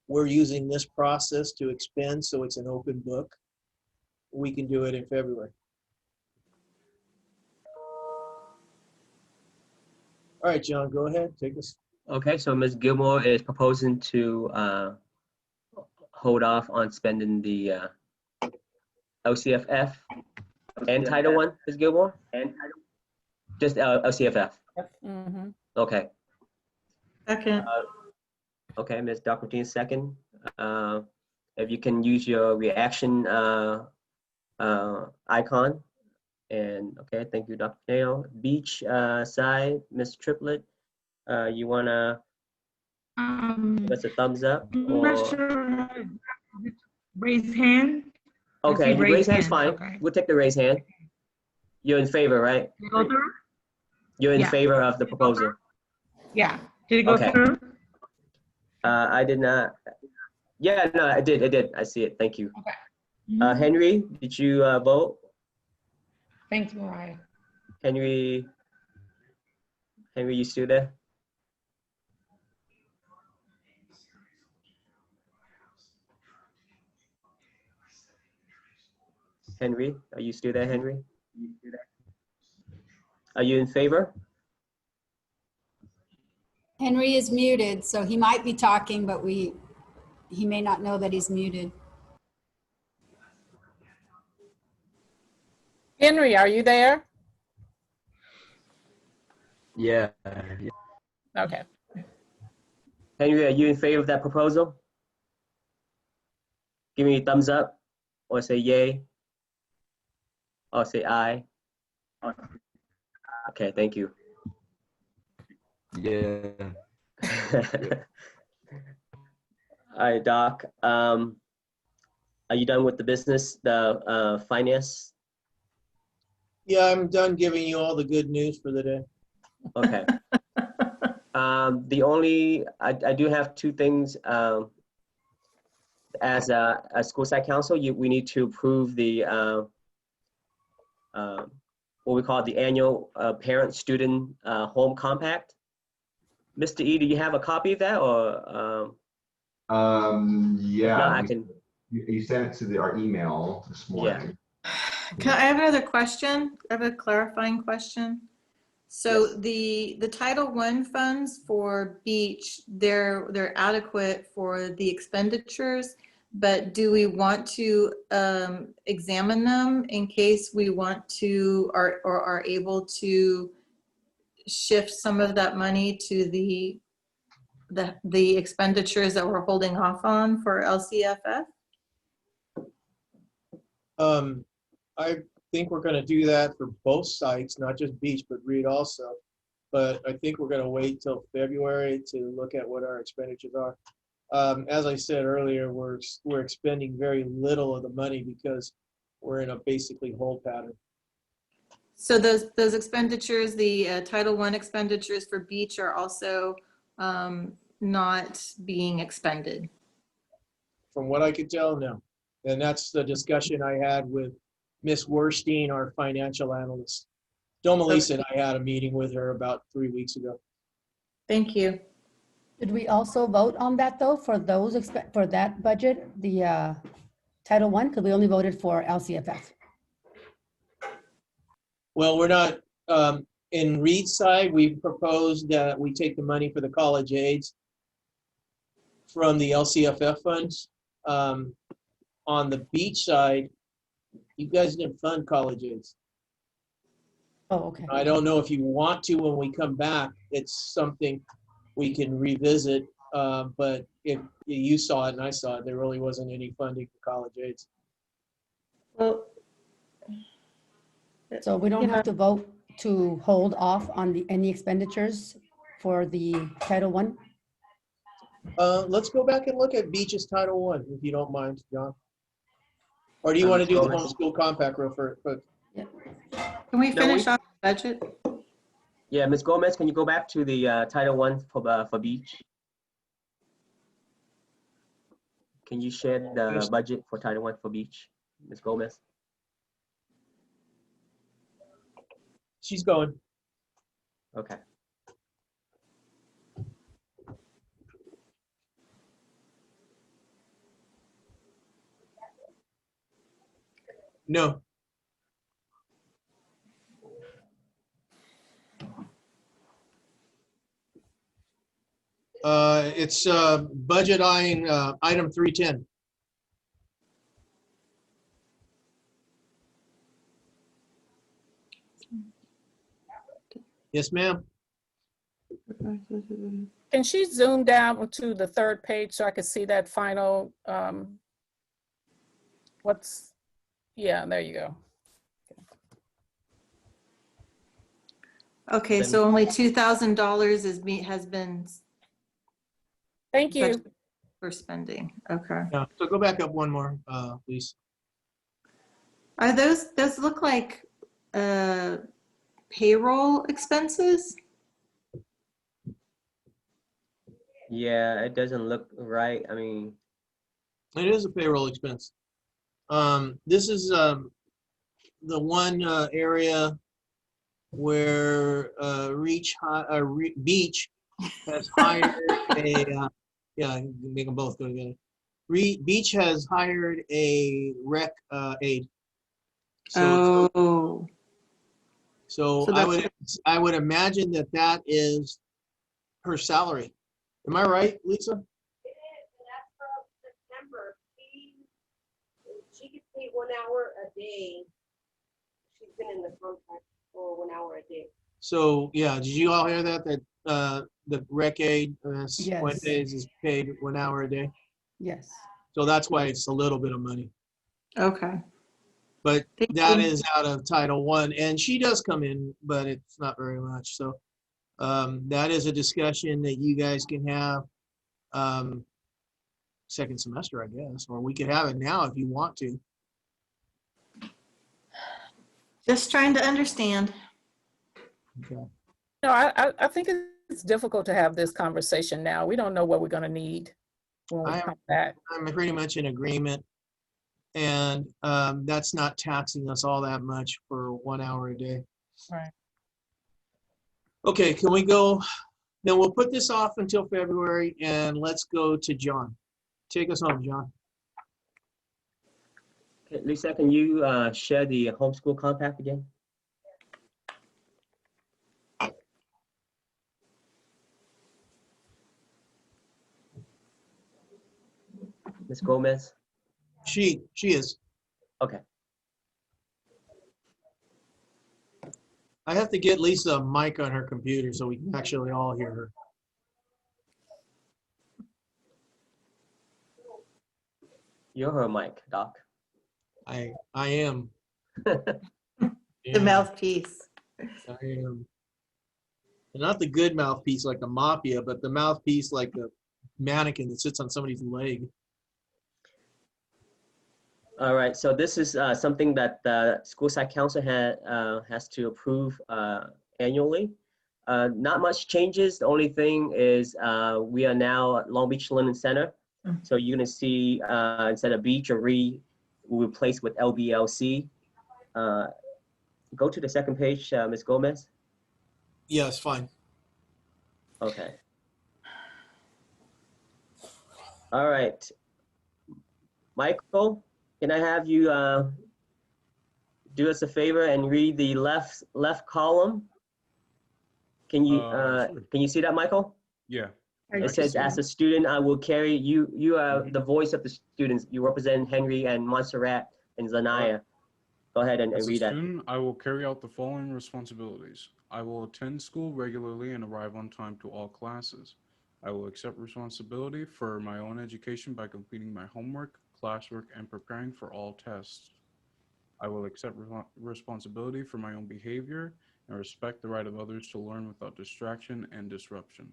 We're using this process to expend, so it's an open book. We can do it in February. All right, John, go ahead, take us. Okay, so Ms. Gilmore is proposing to hold off on spending the LCFF and Title I, Ms. Gilmore? Just LCFF. Mhm. Okay. Second. Okay, Ms. Doherty, second. If you can use your reaction icon. And okay, thank you, Dr. Nail. Beach side, Ms. Triplett, you wanna give us a thumbs up? I'm not Or... sure. Raise hand. I Okay, see you raise raised hand's hands, fine. okay. We'll take the raise hand. You're in favor, right? Did it go through? You're in Yeah. favor of the proposal. Yeah. Did it go Okay. through? I did not. Yeah, no, I did. I see it. Thank you. Okay. Henry, did you vote? Thanks, Mariah. Henry, you still there? Henry, are you still there, Henry? Are you in favor? Henry is muted, so he might be talking, but he may not know that he's muted. Henry, are you there? Yeah. Okay. Henry, are you in favor of that proposal? Give me a thumbs up or say yay or say aye. Okay, thank you. Yeah. All right, Doc. Are you done with the business, the finance? Yeah, I'm done giving you all the good news for the day. Okay. The only, I do have two things. As a school site council, we need to approve the, what we call the annual parent-student home compact. Mr. E, do you have a copy of that or? Yeah. No, I can. You sent it to our email this morning. Can I have another question? I have a clarifying question. So the Title I funds for beach, they're adequate for the expenditures, but do we want to examine them in case we want to or are able to shift some of that money to the expenditures that we're holding off on for LCFF? I think we're gonna do that for both sites, not just beach, but Reed also. But I think we're gonna wait till February to look at what our expenditures are. As I said earlier, we're expending very little of the money because we're in a basically hold pattern. So those expenditures, the Title I expenditures for beach are also not being expended? From what I could tell, no. And that's the discussion I had with Miss Werstein, our financial analyst. Domelisa and I had a meeting with her about 3 weeks ago. Thank you. Did we also vote on that though, for those, for that budget, the Title I, because we only voted for LCFF? Well, we're not, in Reed's side, we proposed that we take the money for the college aids from the LCFF funds. On the beach side, you guys didn't fund college aids. Oh, okay. I don't know if you want to when we come back. It's something we can revisit. But if you saw it and I saw it, there really wasn't any funding for college aids. Well, so we don't have to vote to hold off on any expenditures for the Title I? Let's go back and look at Beach's Title I, if you don't mind, John. Or do you want to do the homeschool compact real quick? Can we finish off the budget? Yeah, Ms. Gomez, can you go back to the Title I for beach? Can you share the budget for Title I for beach, Ms. Gomez? She's going. Okay. No. It's budget line, item 310. Yes, ma'am. Can she zoom down to the third page so I can see that final, yeah, there you go. Okay, so only $2,000 has been Thank you. budgeted for spending. Okay. Yeah, so go back up one more, please. Are those look like payroll expenses? Yeah, it doesn't look right. I mean, It is a payroll expense. This is the one area where Beach has hired a, yeah, make them both go together. Beach has hired a rec aide. So I would imagine that is her salary. Am I right, Lisa? It is, and that's from September. She gets paid 1 hour a day. She's been in the contract for 1 hour a day. So yeah, did you all hear that? That the rec aide Yes. Fuentes is paid 1 hour a day. Yes. So that's why it's a little bit of money. Okay. But that is out of Title I, and she does come in, but it's not very much. So that is a discussion that you guys can have second semester, I guess, or we could have it now if you want to. Just trying to understand. Okay. No, I think it's difficult to have this conversation now. We don't know what we're going to need when we come back. I'm pretty much in agreement. And that's not taxing us all that much for 1 hour a day. Right. Okay, can we go? Then we'll put this off until February and let's go to John. Take us home, John. okay, Lisa, can you share the homeschool compact again? Ms. Gomez? She is. Okay. I have to get Lisa a mic on her computer so we can actually all hear her. You're her mic, Doc. I am. The mouthpiece. I am. And not the good mouthpiece like the mafia, but the mouthpiece like the mannequin that sits on somebody's leg. All right, so this is something that the school site council has to approve annually. Not much changes. The only thing is we are now at Long Beach Learning Center. So you're gonna see instead of beach or we replace with LBLC. Go to the second page, Ms. Gomez. Yeah, it's fine. Okay. All right. Michael, can I have you do us a favor and read the left column? Can you Sure. can you see that, Michael? Yeah. It says, as a student, I will carry you. You are the voice of the students. You represent Henry and Montserrat and Zanaya. Go ahead and As a read that. student, I will carry out the following responsibilities. I will attend school regularly and arrive on time to all classes. I will accept responsibility for my own education by completing my homework, classwork, and preparing for all tests. I will accept responsibility for my own behavior and respect the right of others to learn without distraction and disruption.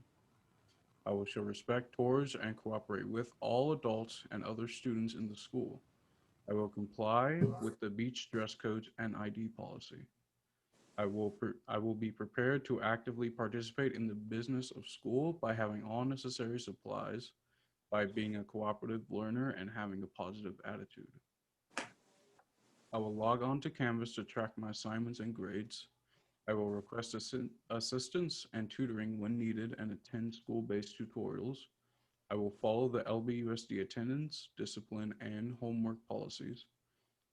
I will show respect towards and cooperate with all adults and other students in the school. I will comply with the beach dress codes and ID policy. I will be prepared to actively participate in the business of school by having all necessary supplies, by being a cooperative learner and having a positive attitude. I will log on to Canvas to track my assignments and grades. I will request assistance and tutoring when needed and attend school-based tutorials. I will follow the LBUSD attendance, discipline, and homework policies.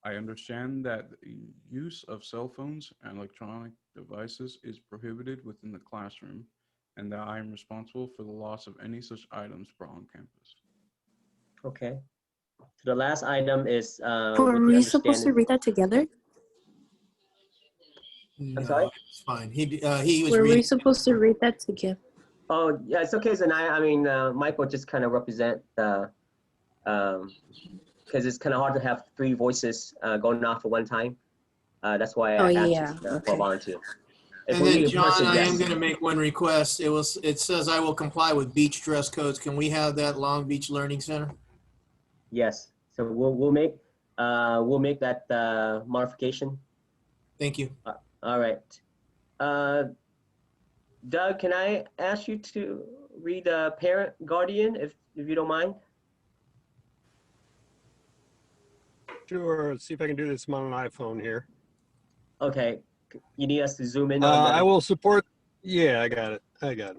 I understand that the use of cell phones and electronic devices is prohibited within the classroom and that I am responsible for the loss of any such items brought on campus. Okay. So the last item is Were with the we supposed to understanding. read that together? I'm sorry? No, it's fine. He was Were we reading. supposed to read that together? Oh, yeah, it's okay, Zanaya. I mean, Michael just kind of represent the, because it's kind of hard to have three voices going off at one time. That's why Oh, I asked yeah, for a okay. volunteer. If And we then, need a John, person, I am yes. going to make one request. It says I will comply with beach dress codes. Can we have that Long Beach Learning Center? Yes. So we'll make that modification. Thank you. All right. Doug, can I ask you to read Parent Guardian, if you don't mind? Sure. Let's see if I can do this. I'm on an iPhone here. Okay. You need us to zoom in on the... I will support. Yeah, I got it.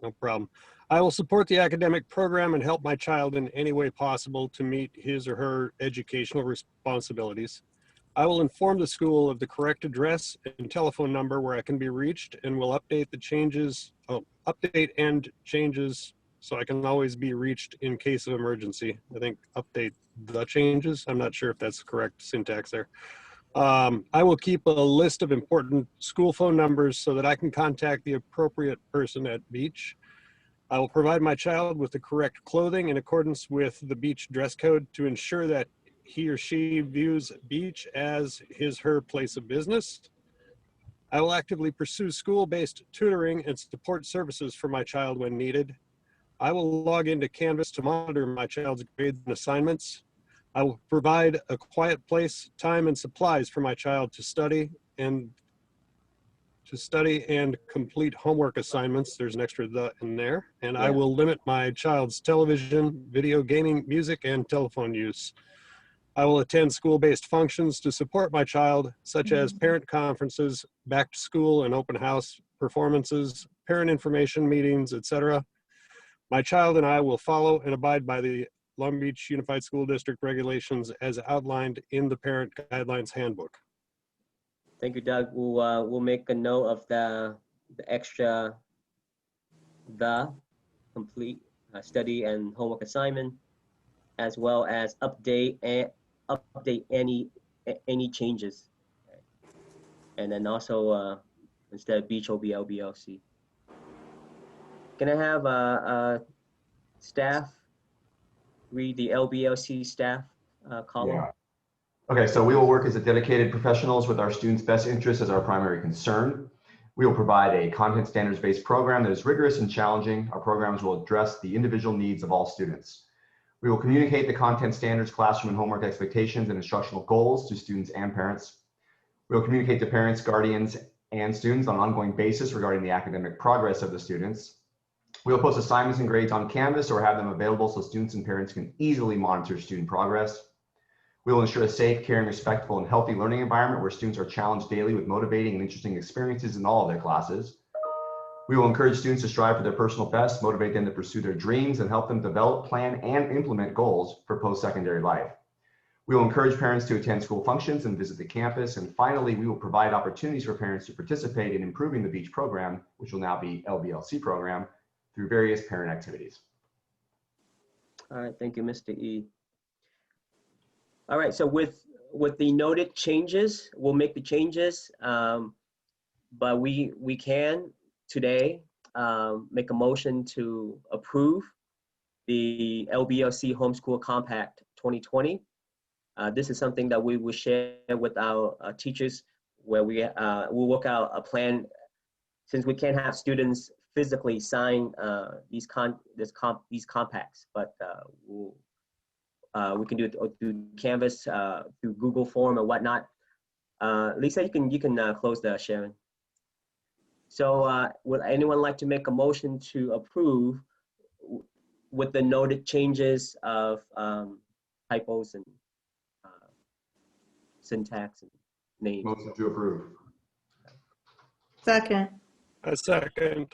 No problem. I will support the academic program and help my child in any way possible to meet his or her educational responsibilities. I will inform the school of the correct address and telephone number where I can be reached, and will update and changes so I can always be reached in case of emergency. I think update the changes. I'm not sure if that's the correct syntax there. I will keep a list of important school phone numbers so that I can contact the appropriate person at beach. I will provide my child with the correct clothing in accordance with the beach dress code to ensure that he or she views beach as his/her place of business. I will actively pursue school-based tutoring and support services for my child when needed. I will log into Canvas to monitor my child's grades and assignments. I will provide a quiet place, time, and supplies for my child to study and complete homework assignments. There's an extra "the" in there. And I will limit my child's television, video gaming, music, and telephone use. I will attend school-based functions to support my child, such as parent conferences, back to school and open house performances, parent information meetings, etc. My child and I will follow and abide by the Long Beach Unified School District regulations as outlined in the Parent Guidelines Handbook. Thank you, Doug. We'll make a note of the extra complete study and homework assignment, as well as update any changes, and then also instead of beach, OB, LBLC. Can I have staff read the LBLC staff column? Yeah. Okay, so we will work as a dedicated professionals with our students' best interests as our primary concern. We will provide a content standards-based program that is rigorous and challenging. Our programs will address the individual needs of all students. We will communicate the content standards, classroom and homework expectations, and instructional goals to students and parents. We will communicate to parents, guardians, and students on an ongoing basis regarding the academic progress of the students. We will post assignments and grades on Canvas or have them available so students and parents can easily monitor student progress. We will ensure a safe, caring, respectful, and healthy learning environment where students are challenged daily with motivating and interesting experiences in all of their classes. We will encourage students to strive for their personal best, motivate them to pursue their dreams, and help them develop, plan, and implement goals for post-secondary life. We will encourage parents to attend school functions and visit the campus. And finally, we will provide opportunities for parents to participate in improving the beach program, which will now be LBLC program, through various parent activities. All right, thank you, Mr. E. All right, so with the noted changes, we'll make the changes, but we can today make a motion to approve the LBLC Homeschool Compact 2020. This is something that we will share with our teachers, where we'll work out a plan, since we can't have students physically sign these compacts, but we can do it through Canvas, through Google Form and whatnot. Lisa, you can close the sharing. So would anyone like to make a motion to approve with the noted changes of typos and syntax and names? Motion to approve. Second. A second.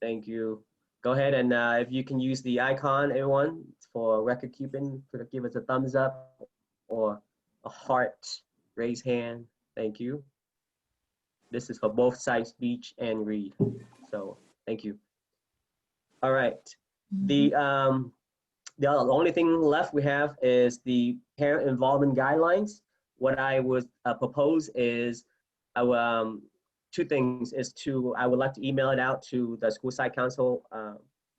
Thank you. Go ahead, and if you can use the icon, everyone, for record keeping, give us a thumbs up or a heart, raise hand. Thank you. This is for both sites, Beach and Reed. So thank you. All right. The only thing left we have is the parent involvement guidelines. What I would propose is, two things is I would like to email it out to the school site council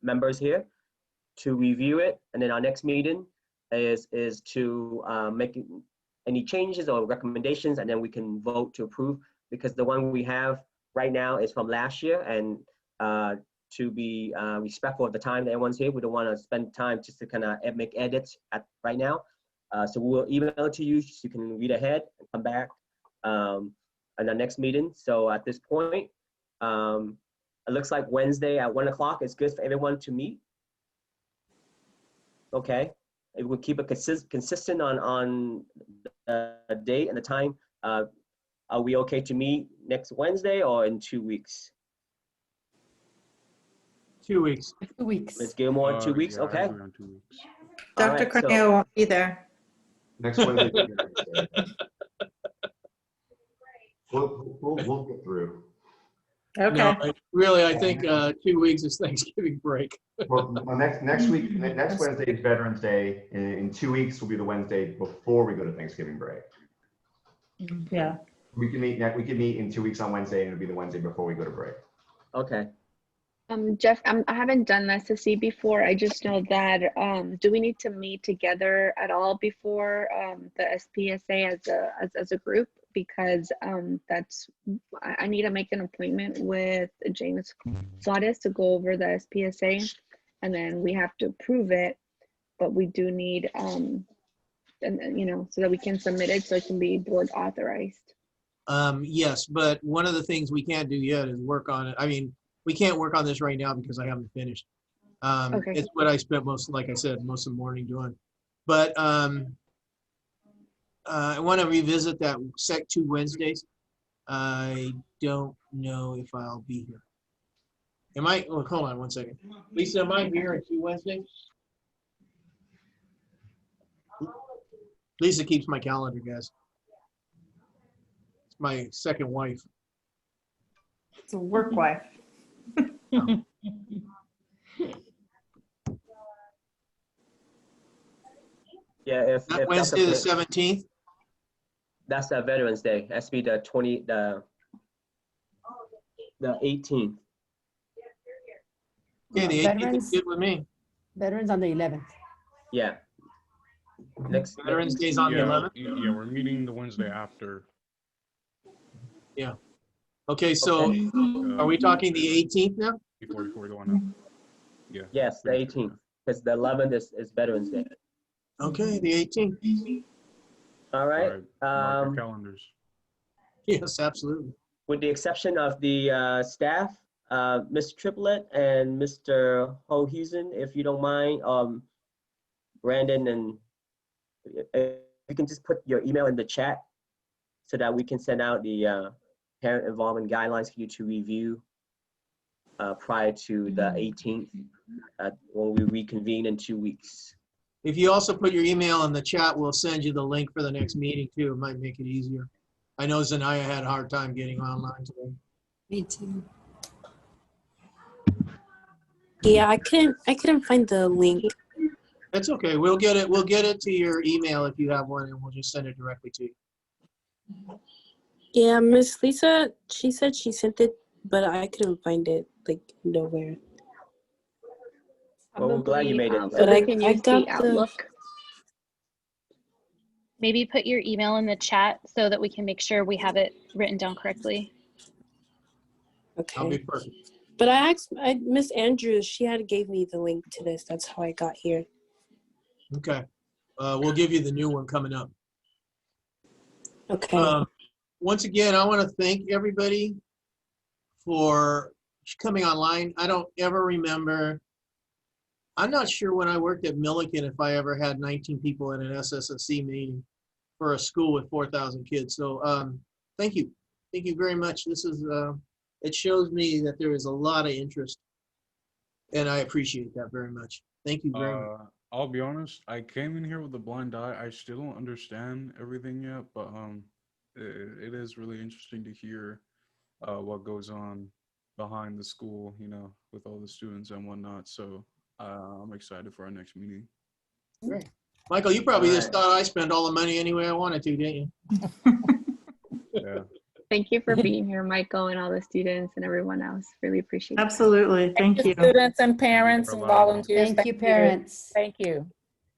members here to review it. And then our next meeting is to make any changes or recommendations, and then we can vote to approve, because the one we have right now is from last year, and to be respectful of the time that everyone's here, we don't want to spend time just to kind of make edits right now. So we'll email it to you so you can read ahead and come back at the next meeting. So at this point, it looks like Wednesday at 1 o'clock is good for everyone to meet. Okay, if we keep it consistent on the date and the time, are we okay to meet next Wednesday or in 2 weeks? 2 weeks. 2 weeks. Ms. Gilmore, 2 weeks, Yeah, I okay? agree on 2 weeks. All Dr. right, so- Corneo won't be there. Next Wednesday. We'll get through. Okay. No, really, I think 2 weeks is Thanksgiving break. Well, next week, next Wednesday is Veterans Day. In 2 weeks will be the Wednesday before we go to Thanksgiving break. Yeah. We can meet in 2 weeks on Wednesday, and it'll be the Wednesday before we go to break. Okay. Jeff, I haven't done SSE before. I just know that, do we need to meet together at all before the SPSA as a group? Because I need to make an appointment with James Suarez to go over the SPSA, and then we have to approve it, but we do need, and so that we can submit it so it can be board authorized. Yes, but one of the things we can't do yet is work on it. I mean, we can't work on this right now because I haven't finished. Okay. It's what I spent like I said, most of the morning doing. But I want to revisit that 2 Wednesdays. I don't know if I'll be here. Oh, hold on one second. Lisa, am I here on 2 Wednesdays? Lisa keeps my calendar, guys. It's my second wife. It's a work wife. Yeah, if That that's Wednesday, the okay. 17th? That's Veterans Day. That's be the 18th. Yeah, the 18th is Veterans, good with me. Veterans on the 11th. Yeah. Next Veterans Day's on the Yeah, 11th? yeah, we're meeting the Wednesday after. Yeah. Okay, so are we talking the 18th now? Before the one up. Yeah. Yes, the 18th, because the 11th is Veterans Day. Okay, the 18th. All right. Mark your calendars. Yes, absolutely. With the exception of the staff, Mr. Triplett and Mr. Hoheisen, if you don't mind, Brandon, and you can just put your email in the chat so that we can send out the parent involvement guidelines for you to review prior to the 18th when we reconvene in 2 weeks. If you also put your email in the chat, we'll send you the link for the next meeting too. It might make it easier. I know Zanaya had a hard time getting online today. Me too. Yeah, I couldn't find the link. That's okay. We'll get it to your email if you have one, and we'll just send it directly to you. Yeah, Miss Lisa, she said she sent it, but I couldn't find it, like, nowhere. Well, we're glad you made it. But I can use got the Outlook. Maybe put your email in the chat so that we can make sure we have it written down correctly. I'll be Okay. perfect. But I asked Miss Andrews, she had gave me the link to this. That's how I got here. Okay. We'll give you the new one coming up. Okay. Once again, I want to thank everybody for coming online. I don't ever remember. I'm not sure when I worked at Milliken if I ever had 19 people in an SSSC meeting for a school with 4,000 kids. So thank you. Thank you very much. This is, it shows me that there is a lot of interest, and I appreciate that very much. Thank you very much. I'll be honest, I came in here with a blind eye. I still don't understand everything yet, but it is really interesting to hear what goes on behind the school, with all the students and whatnot. So I'm excited for our next meeting. Great. Michael, you probably just Alright. thought I spent all the money any way I wanted to, didn't you? Yeah. Thank you for being here, Michael, and all the students and everyone else. Really appreciate it. Absolutely. Thank you. Students and parents and volunteers. Thank you, parents. Thank you.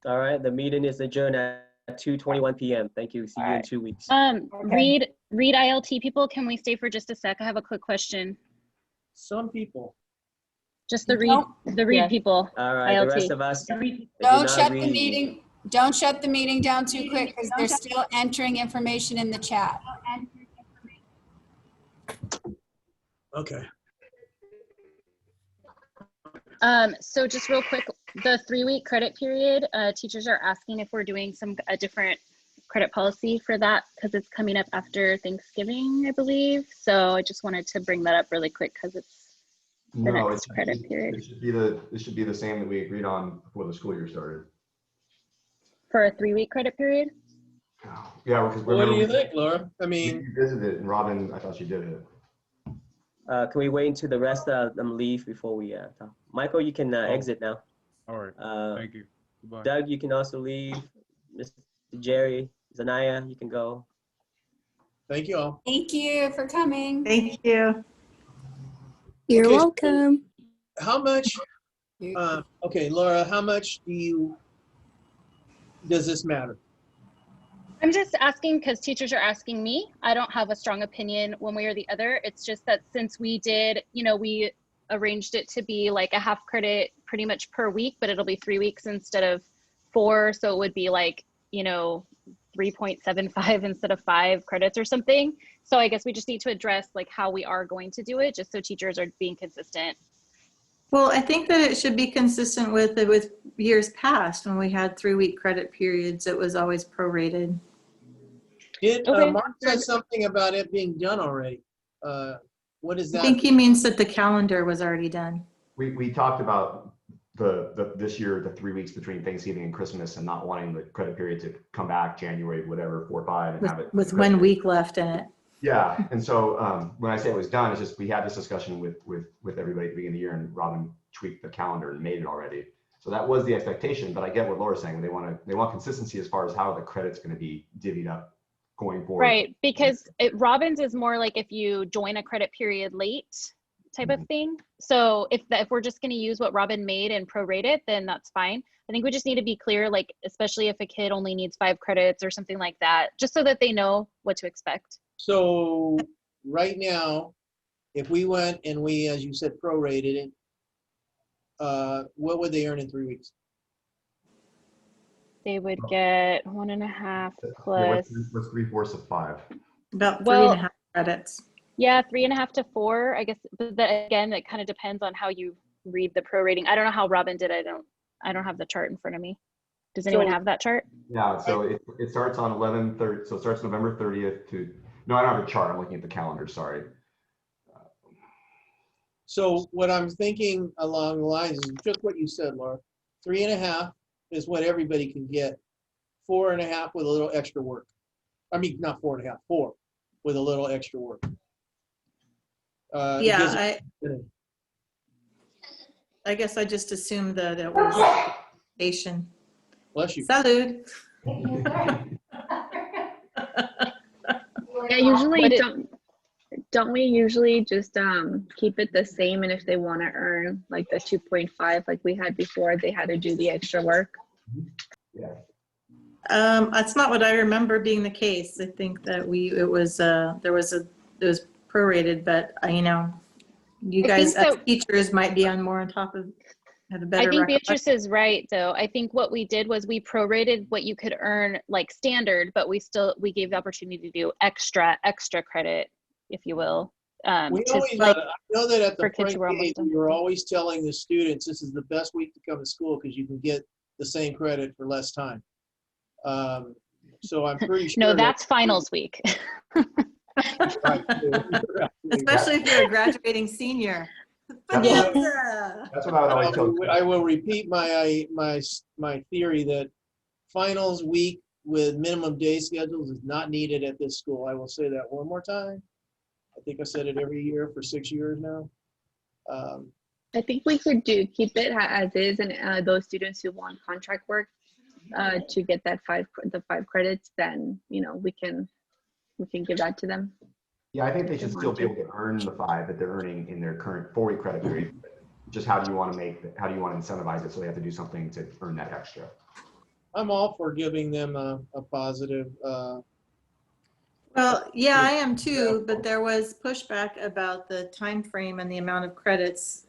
All right, the meeting is adjourned at 2:21 p.m. Thank you. See you in 2 weeks. Read ILT people, can we stay for just a sec? I have a quick question. Some people. Just the read people. All right, the ILT. rest of us. that do Don't not shut the read. meeting. Don't shut the meeting down too quick because they're still entering information in the chat. Okay. So just real quick, the 3-week credit period, teachers are asking if we're doing a different credit policy for that because it's coming up after Thanksgiving, I believe. So I just wanted to bring that up really quick because it's the No, next credit period. it should be the same that we agreed on before the school year started. For a 3-week credit period? Yeah, because What do you think, Laura? I mean, we visited it, and Robin, I thought she did it. Can we wait until the rest of them leave before we talk? Michael, you can exit now. All right. Thank you. Goodbye. Doug, you can also leave. Mr. Jerry, Zanaya, you can go. thank you all. Thank you for coming. Thank you. You're Okay, so welcome. how much, okay, Laura, how much does this matter? I'm just asking because teachers are asking me. I don't have a strong opinion one way or the other. It's just that since we did, we arranged it to be like a half credit pretty much per week, but it'll be 3 weeks instead of 4. So it would be like, 3.75 instead of 5 credits or something. So I guess we just need to address like how we are going to do it just so teachers are being consistent. Well, I think that it should be consistent with years past when we had 3-week credit periods. It was always prorated. Did Okay. Mark said something about it being done already? What is I that? think he means that the calendar was already done. We talked about this year, the 3 weeks between Thanksgiving and Christmas, and not wanting the credit period to come back January, whatever, 4 or 5, and have it With 1 week left in it. Yeah, and so when I say it was done, it's just we had this discussion with everybody at the beginning of the year, and Robin tweaked the calendar and made it already. So that was the expectation, but I get what Laura's saying. They want consistency as far as how the credit's going to be divvied up going forward. Right, because Robin's is more like if you join a credit period late type of thing. So if we're just going to use what Robin made and prorate it, then that's fine. I think we just need to be clear, like especially if a kid only needs 5 credits or something like that, just so that they know what to expect. So right now, if we went and we, as you said, prorated it, what would they earn in 3 weeks? They would get 1.5 plus. Yeah, what's 3/4 of 5? About 3.5 credits. Yeah, 3.5 to 4, I guess. But that, again, it kind of depends on how you read the prorating. I don't know how Robin did. I don't have the chart in front of me. Does anyone have that chart? Yeah, so it starts on 11/30. So it starts November 30th to. No, I don't have a chart. I'm looking at the calendar. Sorry. So what I'm thinking along the lines is just what you said, Laura. 3.5 is what everybody can get. 4.5 with a little extra work. I mean, not 4.5, 4 with a little extra work. Yeah, I guess I just assumed that it was Asian. Bless you. Salud. Yeah, usually don't we usually just keep it the same, and if they want to earn like the 2.5 like we had before, they had to do the extra work? Yeah. That's not what I remember being the case. I think that it was prorated, but you guys as teachers might be have a better I think recollection. Beatrice is right, though. I think what we did was we prorated what you could earn like standard, but we gave the opportunity to do extra credit, if you will. I know that at the Frank Gate, we were always telling the students this is the best week to come to school because you can get the same credit for less time. So I'm pretty sure. No, that's finals week. Especially if you're a graduating senior. That's what I would always tell. I will repeat my theory that finals week with minimum day schedules is not needed at this school. I will say that one more time. I think I said it every year for 6 years now. I think we could keep it as is, and those students who want contract work to get that the 5 credits, then we can give that to them. Yeah, I think they should still be able to earn the 5 that they're earning in their current 4-week credit period. Just how do you want to incentivize it so they have to do something to earn that extra? I'm all for giving them a positive. Well, yeah, I am too, but there was pushback about the time frame and the amount of credits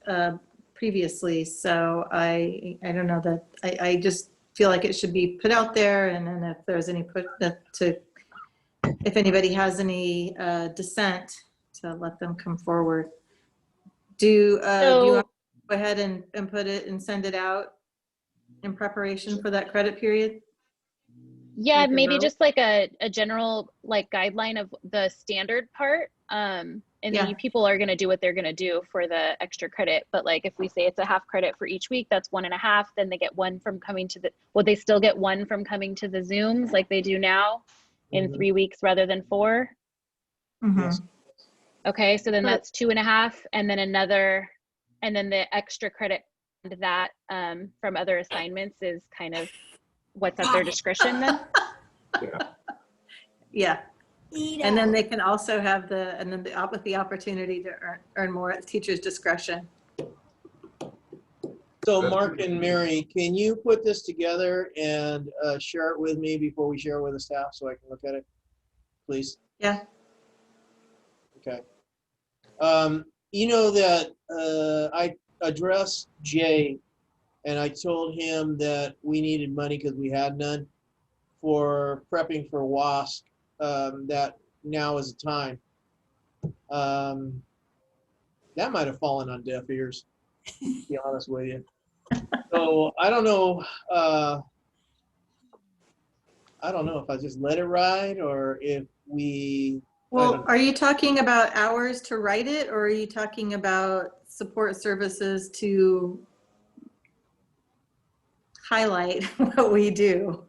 previously. So I don't know that I just feel like it should be put out there, and then if there's any if anybody has any dissent, to let them come forward. Do you want to go ahead and put it and send it out in preparation for that credit period? Yeah, maybe just like a general like guideline of the standard part. And then people are going to do what they're going to do for the extra credit. But like if we say it's a half credit for each week, that's 1.5. Then they get 1 from coming to they still get 1 from coming to the Zooms like they do now in 3 weeks rather than 4? Mm-hmm. Okay, so then that's 2.5, and then another, and then the extra credit that from other assignments is kind of what's at their discretion then? Yeah. And then they can also have the opportunity to earn more at teacher's discretion. So Mark and Mary, can you put this together and share it with me before we share it with the staff so I can look at it, please? Yeah. Okay. You know that I addressed Jay and I told him that we needed money because we had none for prepping for WASC, that now is the time. That might have fallen on deaf ears, to be honest with you. So I don't know if I just let it ride or if we. Well, are you talking about hours to write it, or are you talking about support services to highlight what we do?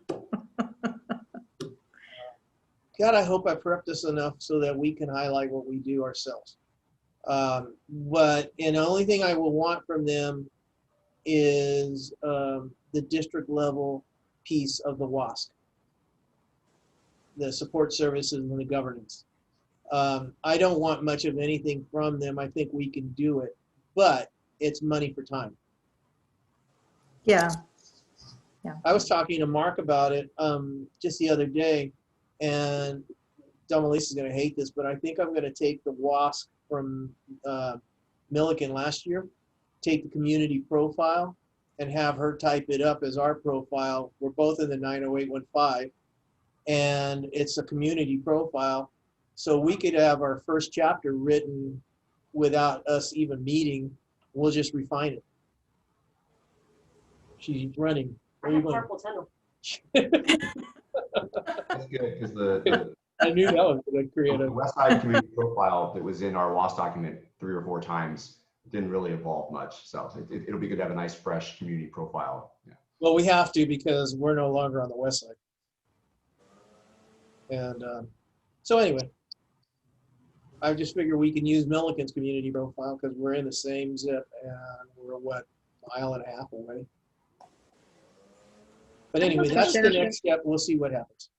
God, I hope I prepped this enough so that we can highlight what we do ourselves. And the only thing I will want from them is the district level piece of the WASC, the support services and the governance. I don't want much of anything from them. I think we can do it, but it's money for time. Yeah. I was talking to Mark about it just the other day, and Domelisa's going to hate this, but I think I'm going to take the WASC from Milliken last year, take the community profile, and have her type it up as our profile. We're both in the 90815, and it's a community profile. So we could have our first chapter written without us even meeting. We'll just refine it. She's running. Where are you going? Carpal tunnel. That's good because I knew that was going to create the West Side community profile that was in our WASC document 3 or 4 times didn't really evolve much. So it'll be good to have a nice, fresh community profile. Yeah. Well, we have to because we're no longer on the West Side. And so anyway, I just figure we can use Milliken's community profile because we're in the same zip and we're what, 1.5 miles away. But anyway, that's the next step. We'll see what happens.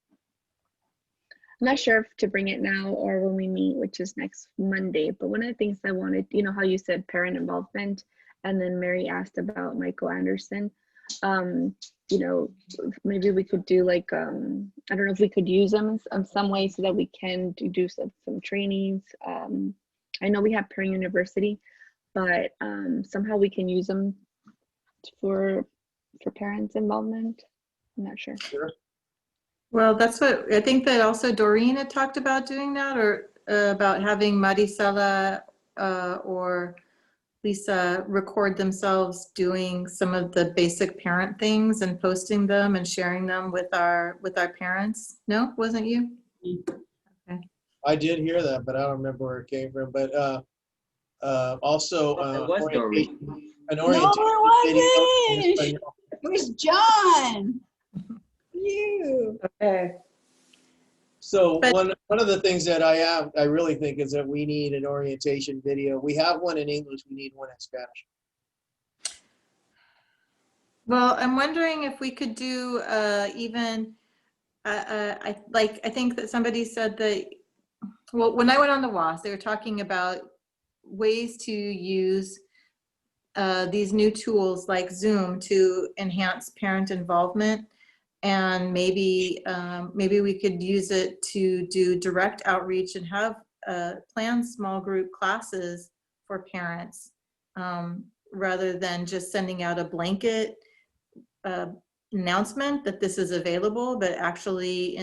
I'm not sure if to bring it now or when we meet, which is next Monday, but one of the things I wanted, you know how you said parent involvement, and then Mary asked about Michael Anderson. You know, maybe we could do like, I don't know if we could use them in some way so that we can do some trainings. I know we have Parent University, but somehow we can use them for parents' involvement. I'm not sure. Sure. Well, that's what I think that also Doreen had talked about doing that, or about having Maricela or Lisa record themselves doing some of the basic parent things and posting them and sharing them with our parents. No, wasn't you? Okay. I did hear that, but I don't remember where it came from. But also orientation. No, it wasn't. It was John. You. Okay. So one of the things that I really think is that we need an orientation video. We have one in English, we need one in Spanish. Well, I'm wondering if we could do even, I think that somebody said that, well, when I went on the WAS, they were talking about ways to use these new tools like Zoom to enhance parent involvement. And maybe we could use it to do direct outreach and have plan small group classes for parents rather than just sending out a blanket announcement that this is available, but actually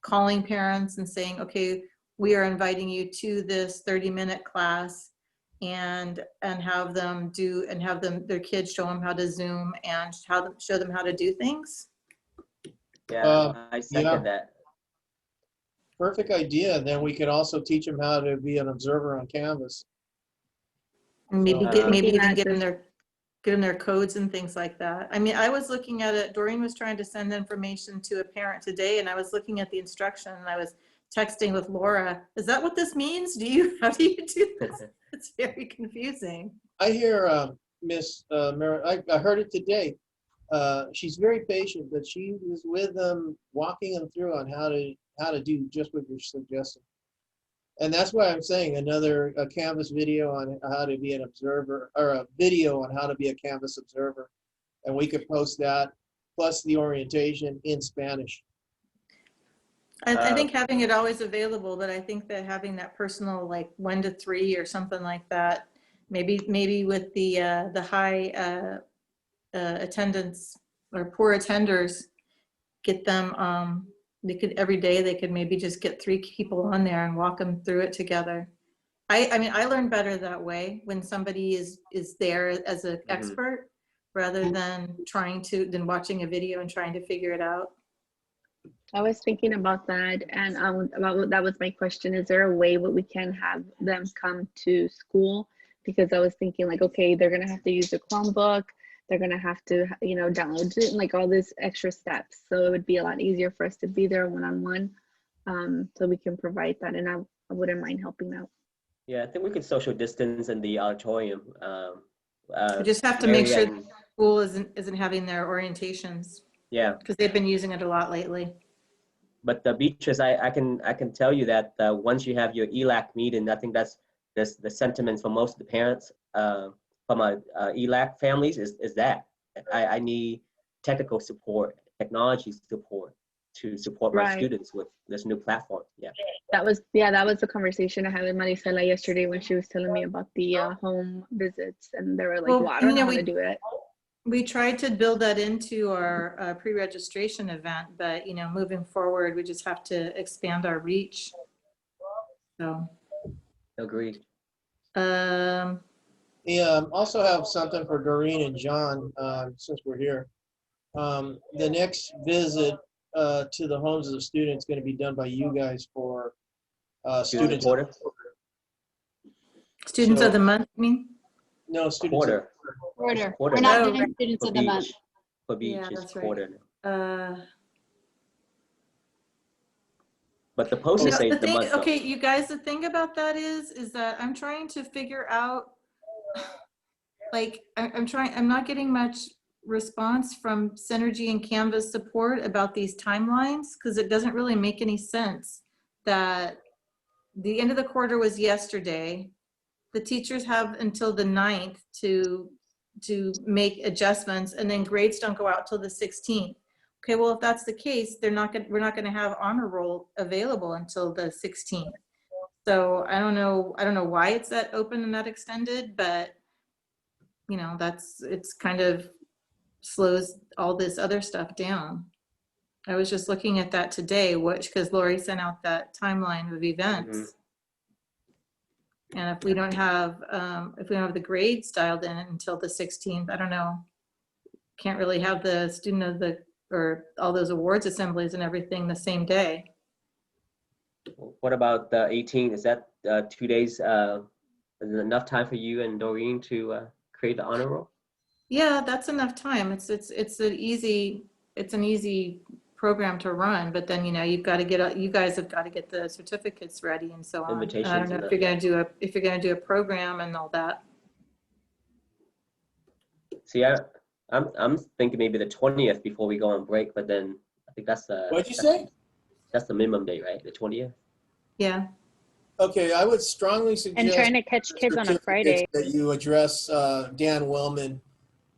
calling parents and saying, okay, we are inviting you to this 30-minute class, and have them their kids show them how to Zoom and show them how to do things. Yeah, I second that. Perfect idea. And then we could also teach them how to be an observer on Canvas. And maybe even get them their codes and things like that. I mean, I was looking at it. Doreen was trying to send information to a parent today, and I was looking at the instruction, and I was texting with Laura. Is that what this means? How do you do this? It's very confusing. I hear Miss Merritt. I heard it today. She's very patient, but she was with them, walking them through on how to do just what you're suggesting. And that's why I'm saying a Canvas video on how to be an observer, or a video on how to be a Canvas observer. And we could post that, plus the orientation in Spanish. I think having it always available, but I think that having that personal, like 1 to 3 or something like that, maybe with the high attendance or poor attenders, get them, every day they could maybe just get 3 people on there and walk them through it together. I mean, I learn better that way when somebody is there as an expert rather than watching a video and trying to figure it out. I was thinking about that, and that was my question. Is there a way we can have them come to school? Because I was thinking like, okay, they're gonna have to use a Chromebook, they're gonna have to, download it, and like all these extra steps. So it would be a lot easier for us to be there one-on-one, so we can provide that, and I wouldn't mind helping out. Yeah, I think we could social distance in the auditorium. We just have to make sure the school isn't having their orientations. Yeah, because they've been using it a lot lately. But the Beatrice, I can tell you that once you have your ELAC meeting, I think that's the sentiment for most of the parents from our ELAC families is that I need technical support, technology support to support my students with this new platform. Yeah. That was the conversation I had with Marisela yesterday when she was telling me about the home visits, and they were like, well, I don't know how to do it. We tried to build that into our pre-registration event, but moving forward, we just have to expand our reach. So. Agreed. Also have something for Doreen and John, since we're here. The next visit to the homes of the students is going to be done by you guys for students. Students of the month, you mean? No, students. Quarter. We're not doing students of the month. For Beach, Yeah, it's that's right. quarter. But the poster says the month. Okay, you guys, the thing about that is that I'm trying to figure out, like, I'm not getting much response from Synergy and Canvas support about these timelines, because it doesn't really make any sense that the end of the quarter was yesterday. The teachers have until the 9th to make adjustments, and then grades don't go out till the 16th. Okay, well, if that's the case, we're not going to have honor roll available until the 16th. So I don't know why it's that open and that extended, but it's kind of slows all this other stuff down. I was just looking at that today, because Lori sent out that timeline of events. And if we don't have the grades dialed in until the 16th, I don't know. Can't really have the student or all those awards assemblies and everything the same day. What about the 18th? Is that 2 days? Is it enough time for you and Doreen to create the honor roll? Yeah, that's enough time. It's an easy program to run, but then, you've got to get, you guys have got to get the certificates ready and so on. And I don't Invitations know and if that, you're going to if you're going to do a program and all that. See, I'm thinking maybe the 20th before we go on break, but then I think that's the. What'd you say? That's the minimum date, right? The 20th. Yeah. Okay, I would strongly suggest. And trying to catch kids on a Friday. That you address Dan Wellman.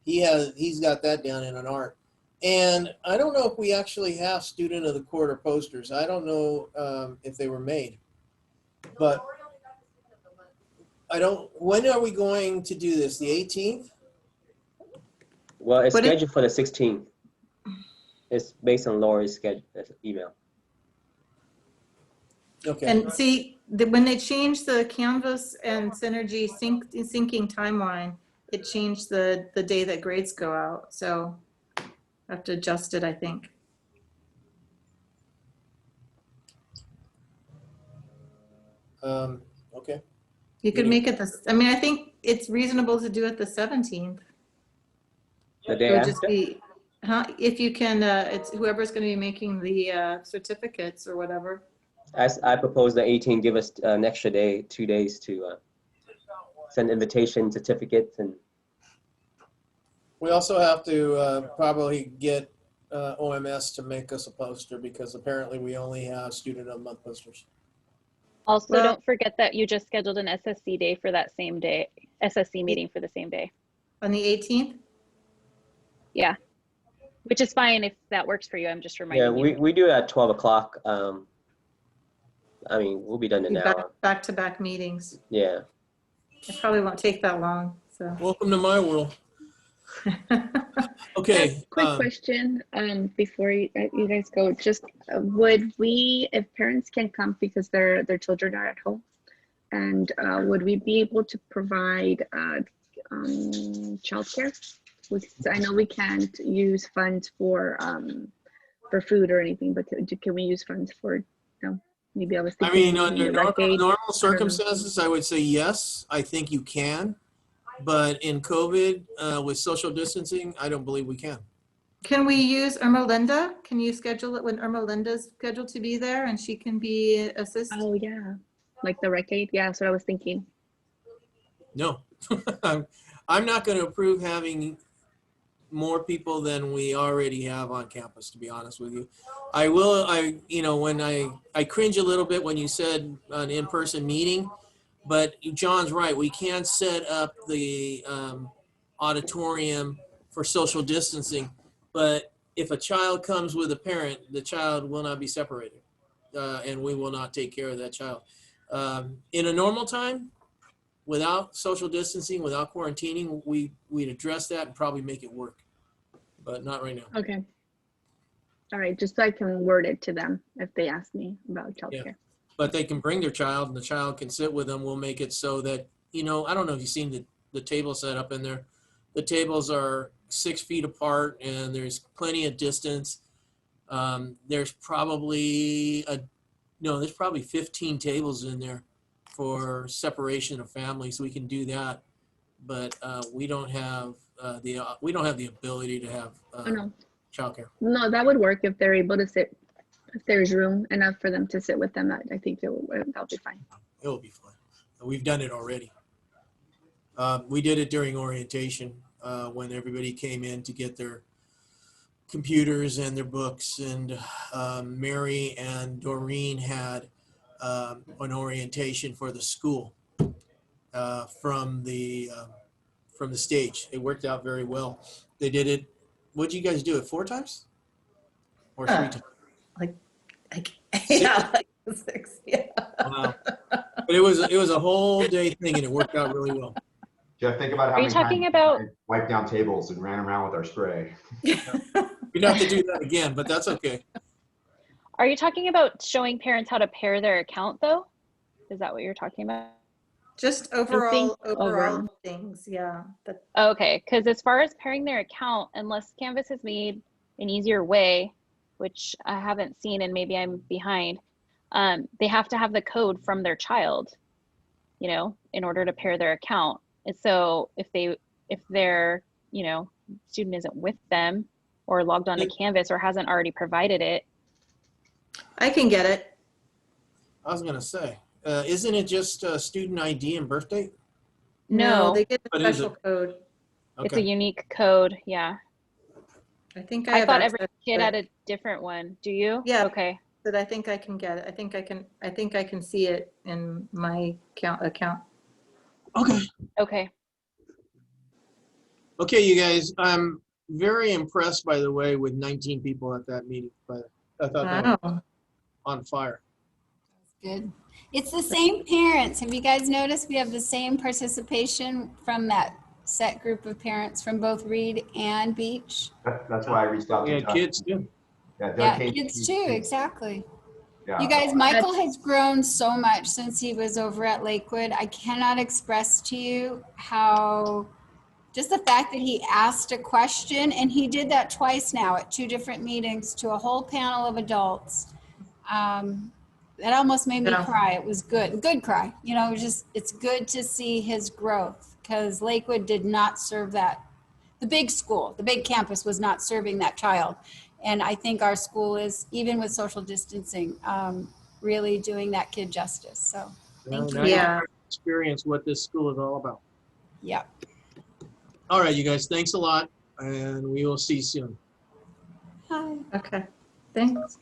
He's got that down in an art. And I don't know if we actually have student of the quarter posters. I don't know if they were made. But I don't, when are we going to do this? The 18th? Well, it's scheduled for the 16th. It's based on Lori's schedule, email. Okay. And see, when they changed the Canvas and Synergy syncing timeline, it changed the day that grades go out. So I have to adjust it, I think. Okay. You could make it this, I mean, I think it's reasonable to do it the 17th. The day It would just after? be, if you can, it's whoever's going to be making the certificates or whatever. As I propose the 18th, give us an extra day, 2 days to send invitation certificates and. We also have to probably get OMS to make us a poster because apparently we only have student of the month posters. Also, Well- don't forget that you just scheduled an SSC day for that same day, SSC meeting for the same day. On the 18th? Yeah, which is fine if that works for you. I'm just reminding Yeah, you. we do it at 12 o'clock. I mean, we'll be done in an hour. Back-to-back meetings. Yeah. It probably won't take that long, so. Welcome to my world. Okay. Quick question before you guys go. Just would we, if parents can come because their children are at home, and would we be able to provide childcare? I know we can't use funds for food or anything, but can we use funds for, maybe I was I thinking. mean, under maybe Rite Aid. normal circumstances, I would say yes. I think you can. But in COVID, with social distancing, I don't believe we can. Can we use Irma Linda? Can you schedule it when Irma Linda's scheduled to be there and she can be assist? Oh yeah, like the Rite Aid. Yeah, that's what I was thinking. No, I'm not going to approve having more people than we already have on campus, to be honest with you. When I cringe a little bit when you said an in-person meeting, but John's right. We can't set up the auditorium for social distancing, but if a child comes with a parent, the child will not be separated, and we will not take care of that child. In a normal time, without social distancing, without quarantining, we'd address that and probably make it work, but not right now. Okay. All right, just so I can word it to them if they ask me about childcare. Yeah. But they can bring their child and the child can sit with them. We'll make it so that, I don't know if you've seen the table set up in there. The tables are 6 feet apart and there's plenty of distance. There's probably 15 tables in there for separation of families. We can do that, but we don't have the ability to have childcare. No, that would work if they're able to sit. If there's room enough for them to sit with them, I think that'll be fine. It'll be fine. We've done it already. We did it during orientation when everybody came in to get their computers and their books, and Mary and Doreen had an orientation for the school from the stage. It worked out very well. They did it. What did you guys do it 4 times or 3 times? Yeah, like 6, yeah. Wow. But it was a whole day thing and it worked out really well. Jeff, think about how Are you many talking times about- we wiped down tables and ran around with our spray. We'd have to do that again, but that's okay. Are you talking about showing parents how to pair their account though? Is that what you're talking about? Just think overall things, yeah. Okay, because as far as pairing their account, unless Canvas has made an easier way, which I haven't seen and maybe I'm behind, they have to have the code from their child, in order to pair their account. And so if their, student isn't with them, or logged on to Canvas or hasn't already provided it. I can get it. I was gonna say, isn't it just student ID and birth date? No. They get a What is special it? code. It's a Okay. unique code. Yeah. I think I have thought every access to kid it. had a different one. Do you? Yeah. Okay. But I think I can get it. I think I can see it in my account. Okay. Okay. Okay, you guys, I'm very impressed, by the way, with 19 people at that meeting, but I thought that was on fire. Good. It's the same parents. Have you guys noticed we have the same participation from that set group of parents from both Reed and Beach? That's why I reached out We to had Doug. kids too. Yeah, Doug Yeah, came- kids too, exactly. Yeah. You guys, Michael has grown so much since he was over at Lakewood. I cannot express to you how, just the fact that he asked a question, and he did that twice now at 2 different meetings to a whole panel of adults. That almost made me cry. It was good, good cry. You know, it's good to see his growth, because Lakewood did not serve that. The big school, the big campus was not serving that child. And I think our school is, even with social distancing, really doing that kid justice. So thank you. Yeah. Experience what this school is all about. Yeah. All right, you guys, thanks a lot, and we will see you soon. Hi. Okay. Thanks.